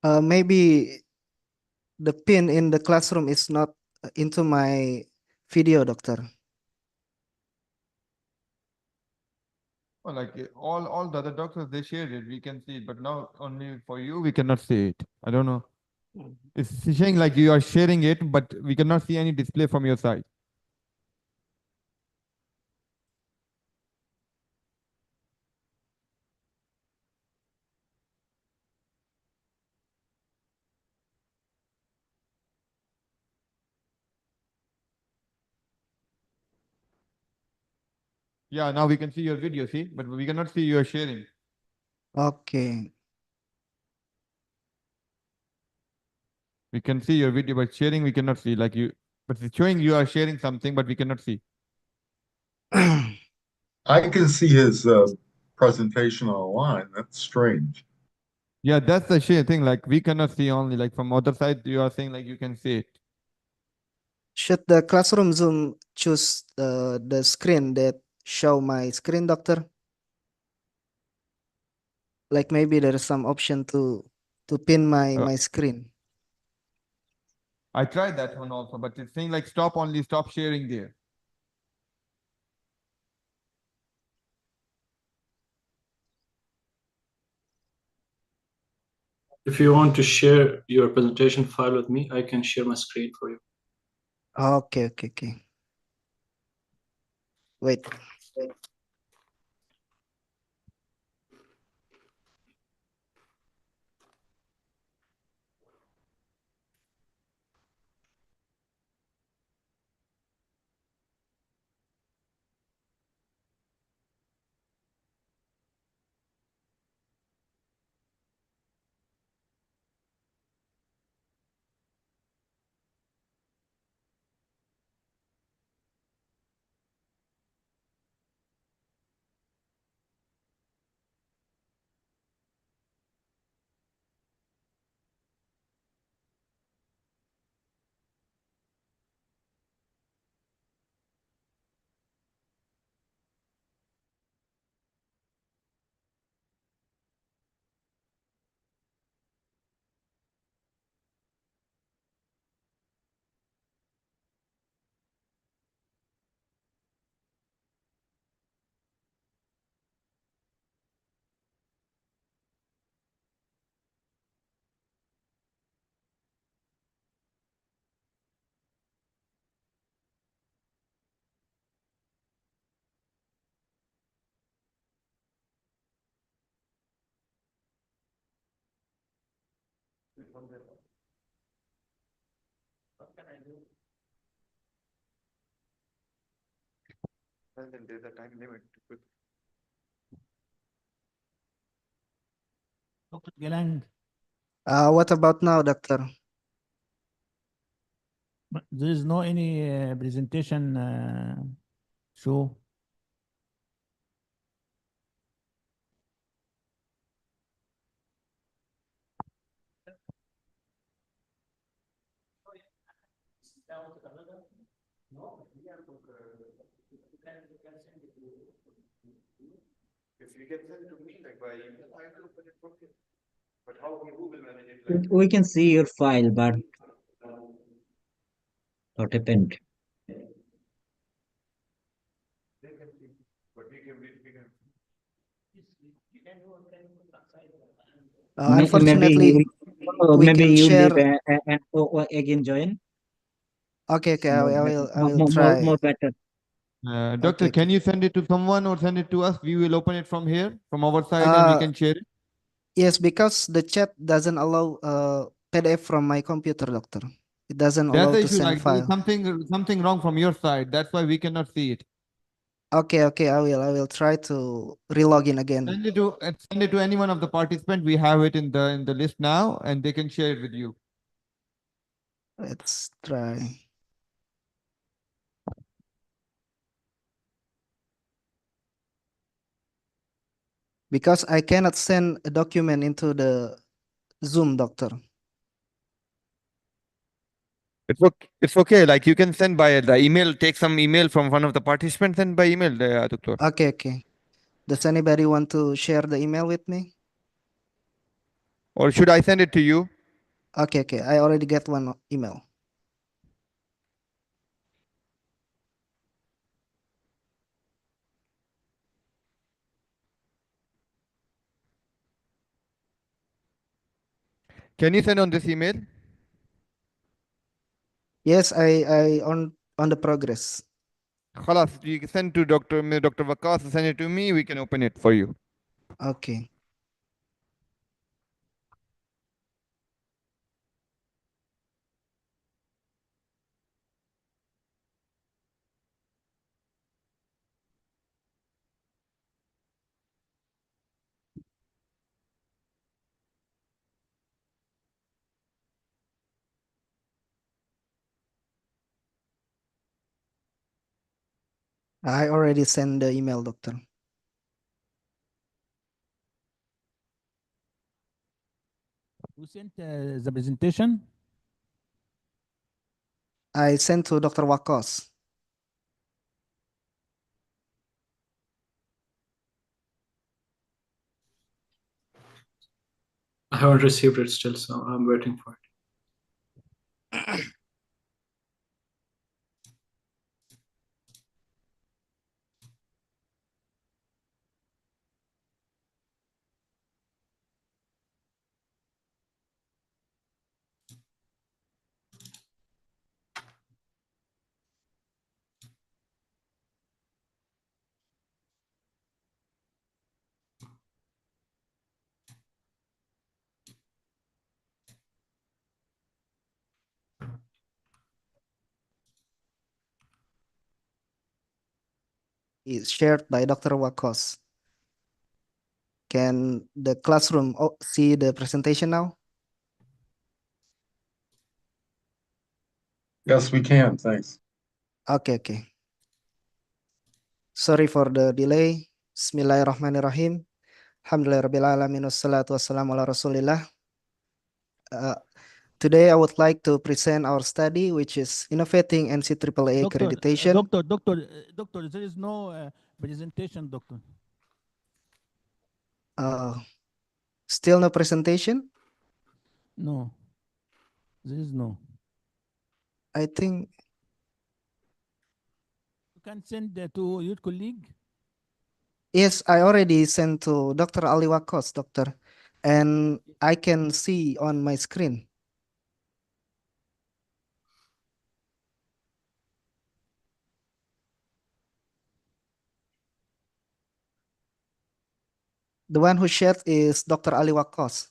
Maybe the pin in the classroom is not into my video, doctor. Well, like all the other doctors, they shared it. We can see it, but now only for you, we cannot see it. I don't know. It's saying like you are sharing it, but we cannot see any display from your side. Yeah, now we can see your video, see, but we cannot see you are sharing. Okay. We can see your video, but sharing we cannot see. Like you, but it's showing you are sharing something, but we cannot see. I can see his presentation online. That's strange. Yeah, that's the share thing. Like we cannot see only like from other side. You are saying like you can see it. Should the classroom Zoom choose the screen that show my screen, doctor? Like maybe there is some option to pin my screen. I tried that one also, but it's saying like stop sharing there. If you want to share your presentation file with me, I can share my screen for you. Okay. Wait. What can I do? Well, then there's a time limit to put. Dr. Galang, What about now, doctor? there is no any presentation show. If you can send it to me like by email, I will open it from here. But who will manage it? Like, We can see your file, but not a pinned. they can see, but we can. Unfortunately, we maybe can you share. leave and again join. Okay, I will More try. Doctor, Okay. can you send it to someone or send it to us? We will open it from here, from our side, and we can share it. Yes, because the chat doesn't allow PDF from my computer, doctor. It doesn't That's allow the to issue. send Like there is file. something wrong from your side. That's why we cannot see it. Okay, I will try to relog in again. Send it to any one of the participants. We have it in the list now, and they can share it with you. Let's try. Because I cannot send a document into the Zoom, doctor. It's okay. Like you can send by the email. Take some email from one of the participants and by email, doctor. Okay. Does anybody want to share the email with me? Or should I send it to you? Okay, okay. I already get one email. Can you send on this email? Yes, I on the progress. Khalas, you can send to Dr. Waqas, send it to me, we can open it for you. Okay. I already sent the email, doctor. You sent the presentation? I sent to Dr. Wakos. I haven't received it still, so I'm waiting for it. It's shared by Dr. Wakos. Can the classroom see the presentation now? Yes, we can, thanks. Okay, okay. Sorry for the delay. Bismillahirrahmanirrahim. Alhamdulillahirrahmanirrahim. Wassalatu wassalamu ala rasulillah. Today I would like to present our study, which is Innovating NCAA Accreditation. Doctor, there is no presentation, doctor. Still no presentation? No, there is no. I think You can send to your colleague. yes, I already sent to Dr. Ali Wakos, doctor, and I can see on my screen. The one who shared is Dr. Ali Wakos.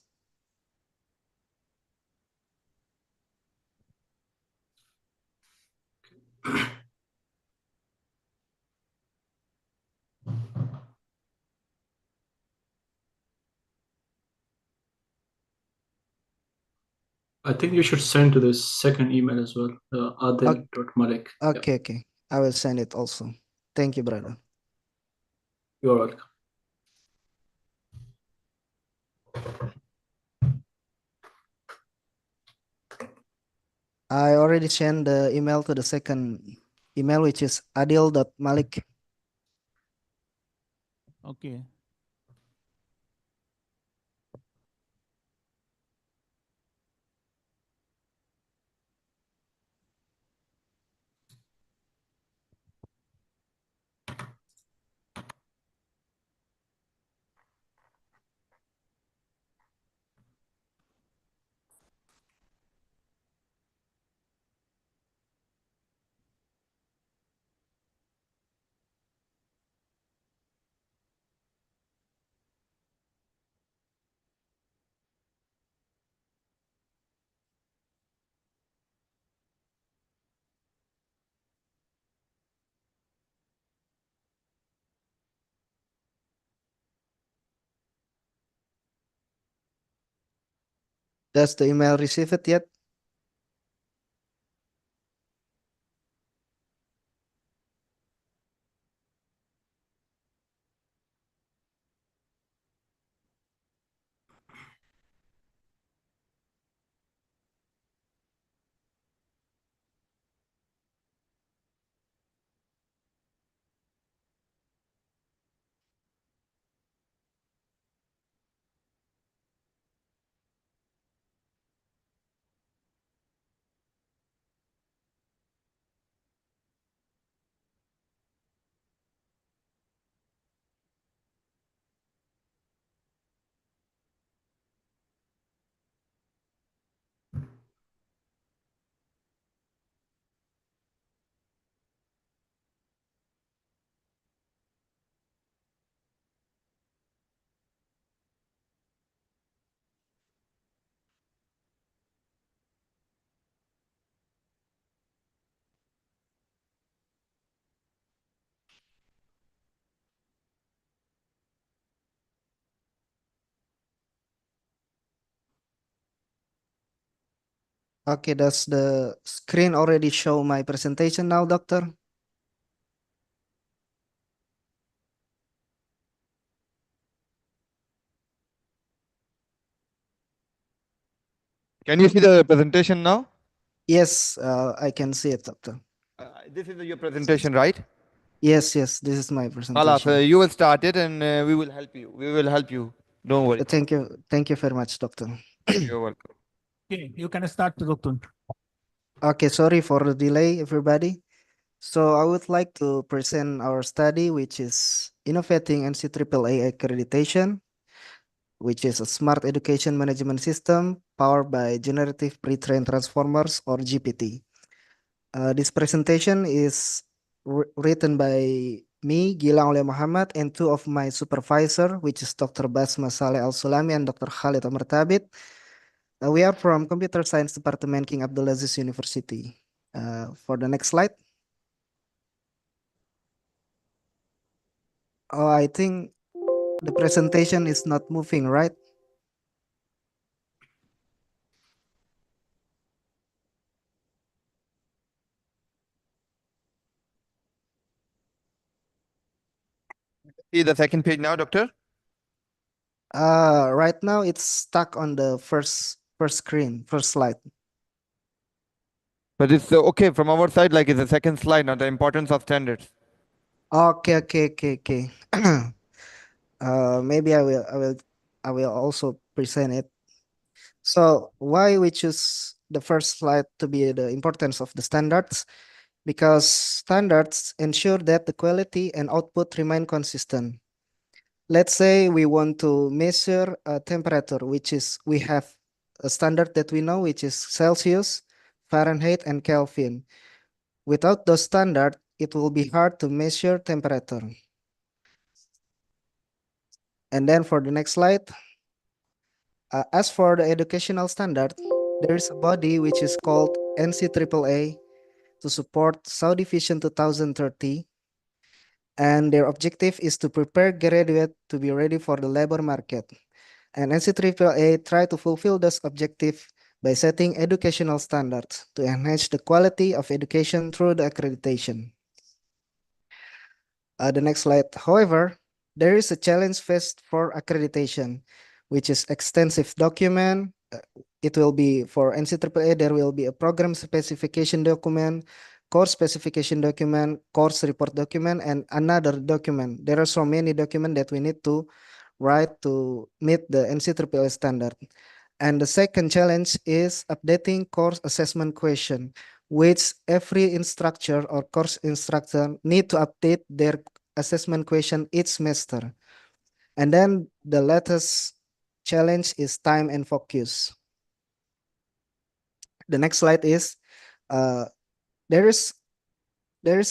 I think you should send to the second email as well, adil.malik. Okay, okay. I will send it also. Thank you, brother. You're welcome. I already sent the email to the second email, which is adil.malik. Okay. Does the email receive it yet? Okay, does the screen already show my presentation now, doctor? Can you see the presentation now? Yes, I can see it, doctor. This is your presentation, right? Yes, this is my Khalas, presentation. you will start it and we will help you. We will help you. Don't worry. Thank you very much, doctor. You're welcome. Okay, you can start, Doctor. Okay, sorry for the delay, everybody. So I would like to present our study, which is Innovating NCAA Accreditation, which is a smart education management system powered by Generative Pre-trained Transformers, or GPT. This presentation is written by me, Gilang Aulia Muhammad, and two of my supervisor, which is Dr. Basma Saleh Al-Sulami and Dr. Khalid Amar Tabit. We are from Computer Science Department, King Abdulaziz University. For the next slide. Oh, I think the presentation is not moving, right? See the second page now, doctor? Right now it's stuck on the first screen, first slide. But it's okay from our side, like it's the second slide, now the importance of standards. Okay. Maybe I will also present it. So why we choose the first slide to be the importance of the standards? Because standards ensure that the quality and output remain consistent. Let's say we want to measure a temperature, which is we have a standard that we know, which is Celsius, Fahrenheit, and Kelvin. Without those standards, it will be hard to measure temperature. And then for the next slide, as for the educational standard, there is a body which is called NCAA to support Saudi Vision 2030. And their objective is to prepare graduates to be ready for the labor market. And NCAA try to fulfill this objective by setting educational standards to enhance the quality of education through the accreditation. The next slide. However, there is a challenge faced for accreditation, which is extensive document. It will be for NCAA, there will be a program specification document, course specification document, course report document, and another document. There are so many documents that we need to write to meet the NCAA standard. And the second challenge is updating course assessment question, which every instructor or course instructor need to update their assessment question each semester. And then the latest challenge is time and focus. The next slide is there is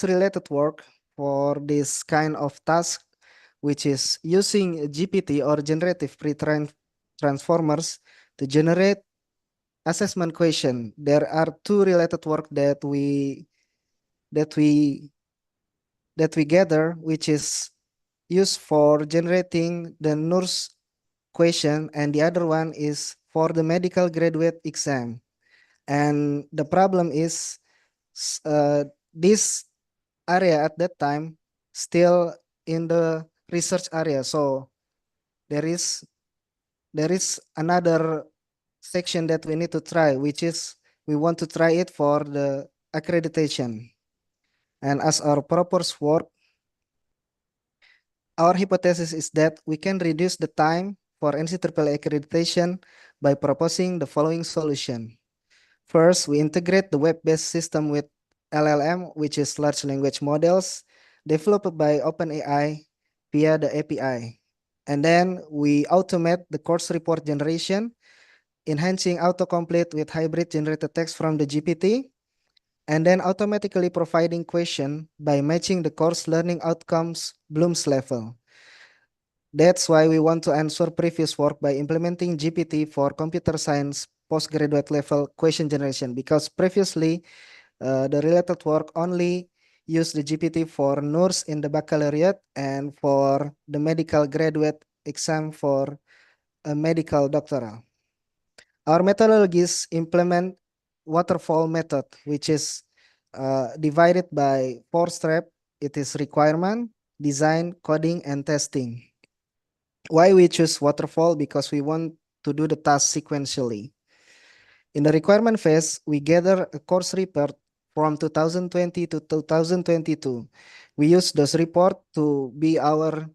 related work for this kind of task, which is using GPT or generative pre-trained transformers to generate assessment question. There are two related work that we gather, which is used for generating the nurse question, and the other one is for the medical graduate exam. And the problem is this area at that time still in the research area. So there is another section that we need to try, which is we want to try it for the accreditation. And as our purpose work, our hypothesis is that we can reduce the time for NCAA accreditation by proposing the following solution. First, we integrate the web-based system with LLM, which is large language models developed by OpenAI via the API. And then we automate the course report generation, enhancing autocomplete with hybrid generated text from the GPT, and then automatically providing question by matching the course learning outcomes Bloom's level. That's why we want to answer previous work by implementing GPT for computer science postgraduate level question generation, because previously the related work only used the GPT for nurse in the baccalaureate and for the medical graduate exam for a medical doctoral. Our methodologies implement waterfall method, which is divided by 4 steps. It is requirement, design, coding, and testing. Why we choose waterfall? Because we want to do the task sequentially. In the requirement phase, we gather a course report from 2020 to 2022. We use those reports to be our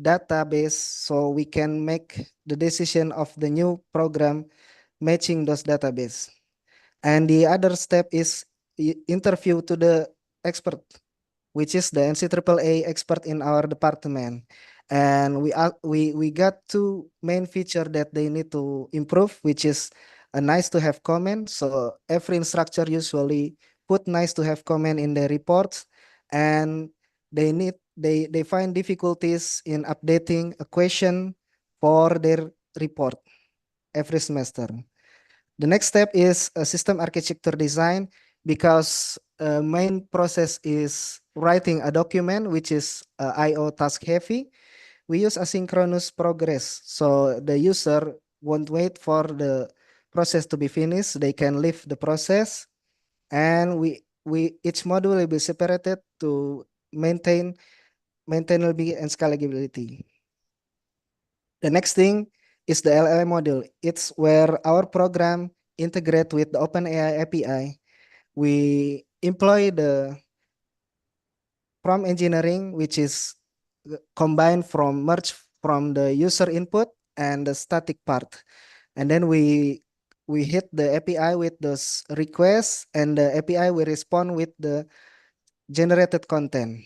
database so we can make the decision of the new program matching those database. And the other step is interview to the expert, which is the NCAA expert in our department. And we got 2 main feature that they need to improve, which is a nice to have comment. So every instructor usually put nice to have comment in their reports, and they find difficulties in updating a question for their report every semester. The next step is a system architecture design, because main process is writing a document which is IO task heavy. We use asynchronous progress, so the user won't wait for the process to be finished. They can leave the process, and each module will be separated to maintain maintainability and scalability. The next thing is the LLM module. It's where our program integrate with the OpenAI API. We employ the prompt engineering, which is combined from merge from the user input and the static part. And then we hit the API with those requests, and the API will respond with the generated content.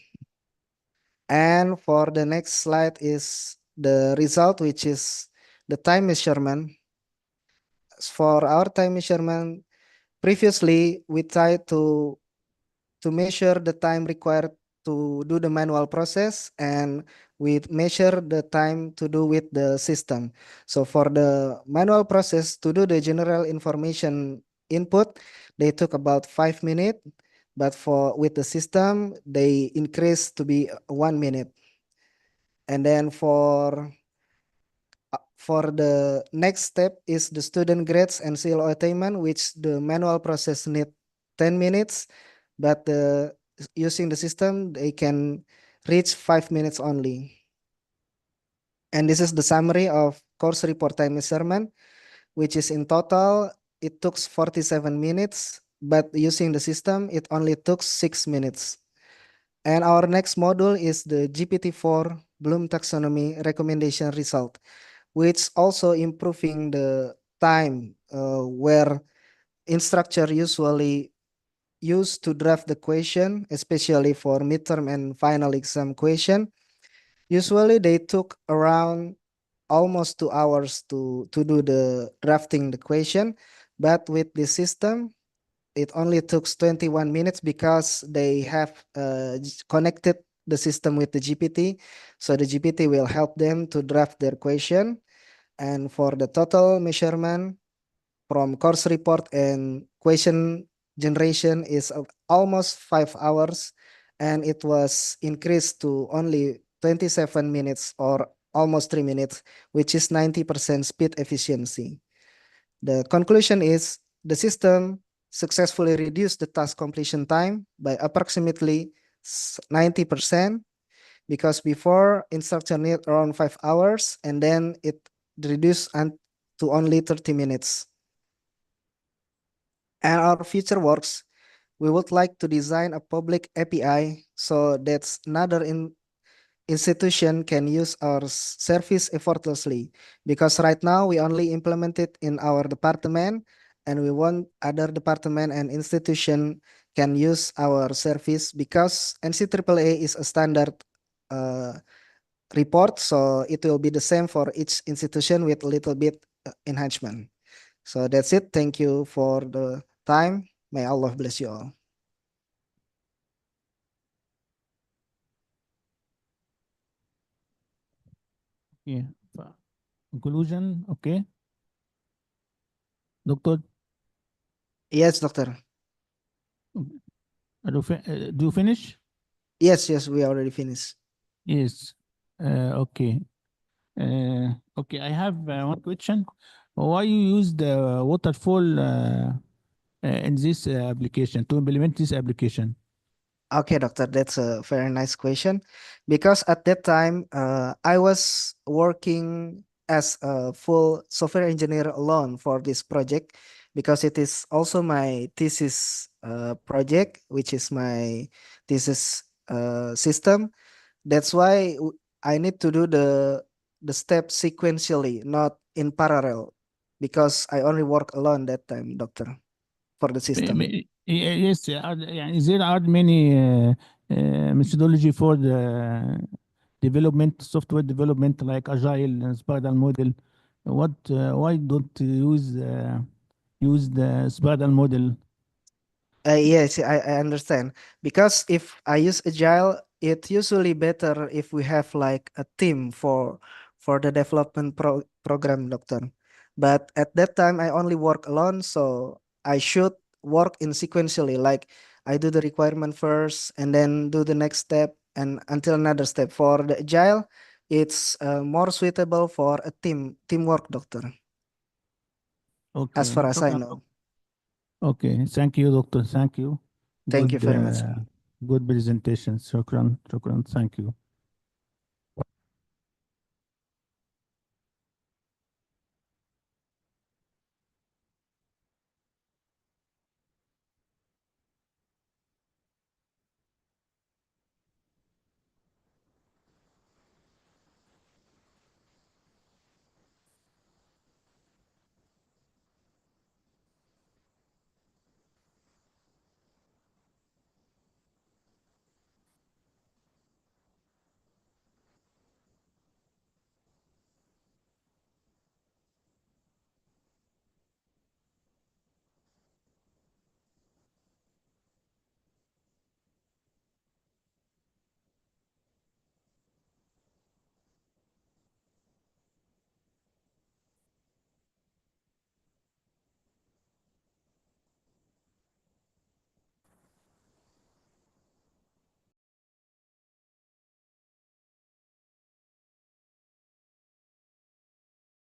And for the next slide is the result, which is the time measurement. For our time measurement, previously we tried to measure the time required to do the manual process, and we measure the time to do with the system. So for the manual process to do the general information input, they took about 5 minutes, but with the system, they increased to be 1 minute. And then for the next step is the student grades and CLO attainment, which the manual process need 10 minutes, but using the system, they can reach 5 minutes only. And this is the summary of course report time measurement, which is in total, it took 47 minutes, but using the system, it only took 6 minutes. And our next module is the GPT-4 Bloom taxonomy recommendation result, which also improving the time where instructor usually use to draft the question, especially for midterm and final exam question. Usually they took around almost 2 hours to do the drafting the question, but with the system, it only took 21 minutes because they have connected the system with the GPT. So the GPT will help them to draft their question. And for the total measurement from course report and question generation is almost 5 hours, and it was increased to only 27 minutes or almost 3 minutes, which is 90% speed efficiency. The conclusion is the system successfully reduced the task completion time by approximately 90%, because before instructor need around 5 hours, and then it reduced to only 30 minutes. And our future works, we would like to design a public API so that another institution can use our service effortlessly, because right now we only implement it in our department, and we want other department and institution can use our service, because NCAA is a standard report, so it will be the same for each institution with a little bit enhancement. So that's it. Thank you for the time. May Allah bless you all. Yeah. Conclusion, okay. Doctor, Yes, doctor. do you finish? Yes, we already finished. Yes. Okay. Okay, I have one question. Why you use the waterfall in this application, to implement this application? Okay, doctor, that's a very nice question. Because at that time, I was working as a full software engineer alone for this project, because it is also my thesis project, which is my thesis system. That's why I need to do the steps sequentially, not in parallel, because I only work alone that time, doctor, for the system. Yes, يعني there are many methodology for the development, software development, like Agile and Spiral model. Why don't you use the Spiral model? Yes, I understand. Because if I use Agile, it's usually better if we have like a team for the development program, doctor. But at that time, I only work alone, so I should work in sequentially. Like I do the requirement first, and then do the next step, and until another step. For the Agile, it's more suitable for a teamwork, doctor. Okay, As far as I شكراً. know. Okay, thank you, doctor. Thank you. Thank you very much. Good presentation. شكراً. Thank you.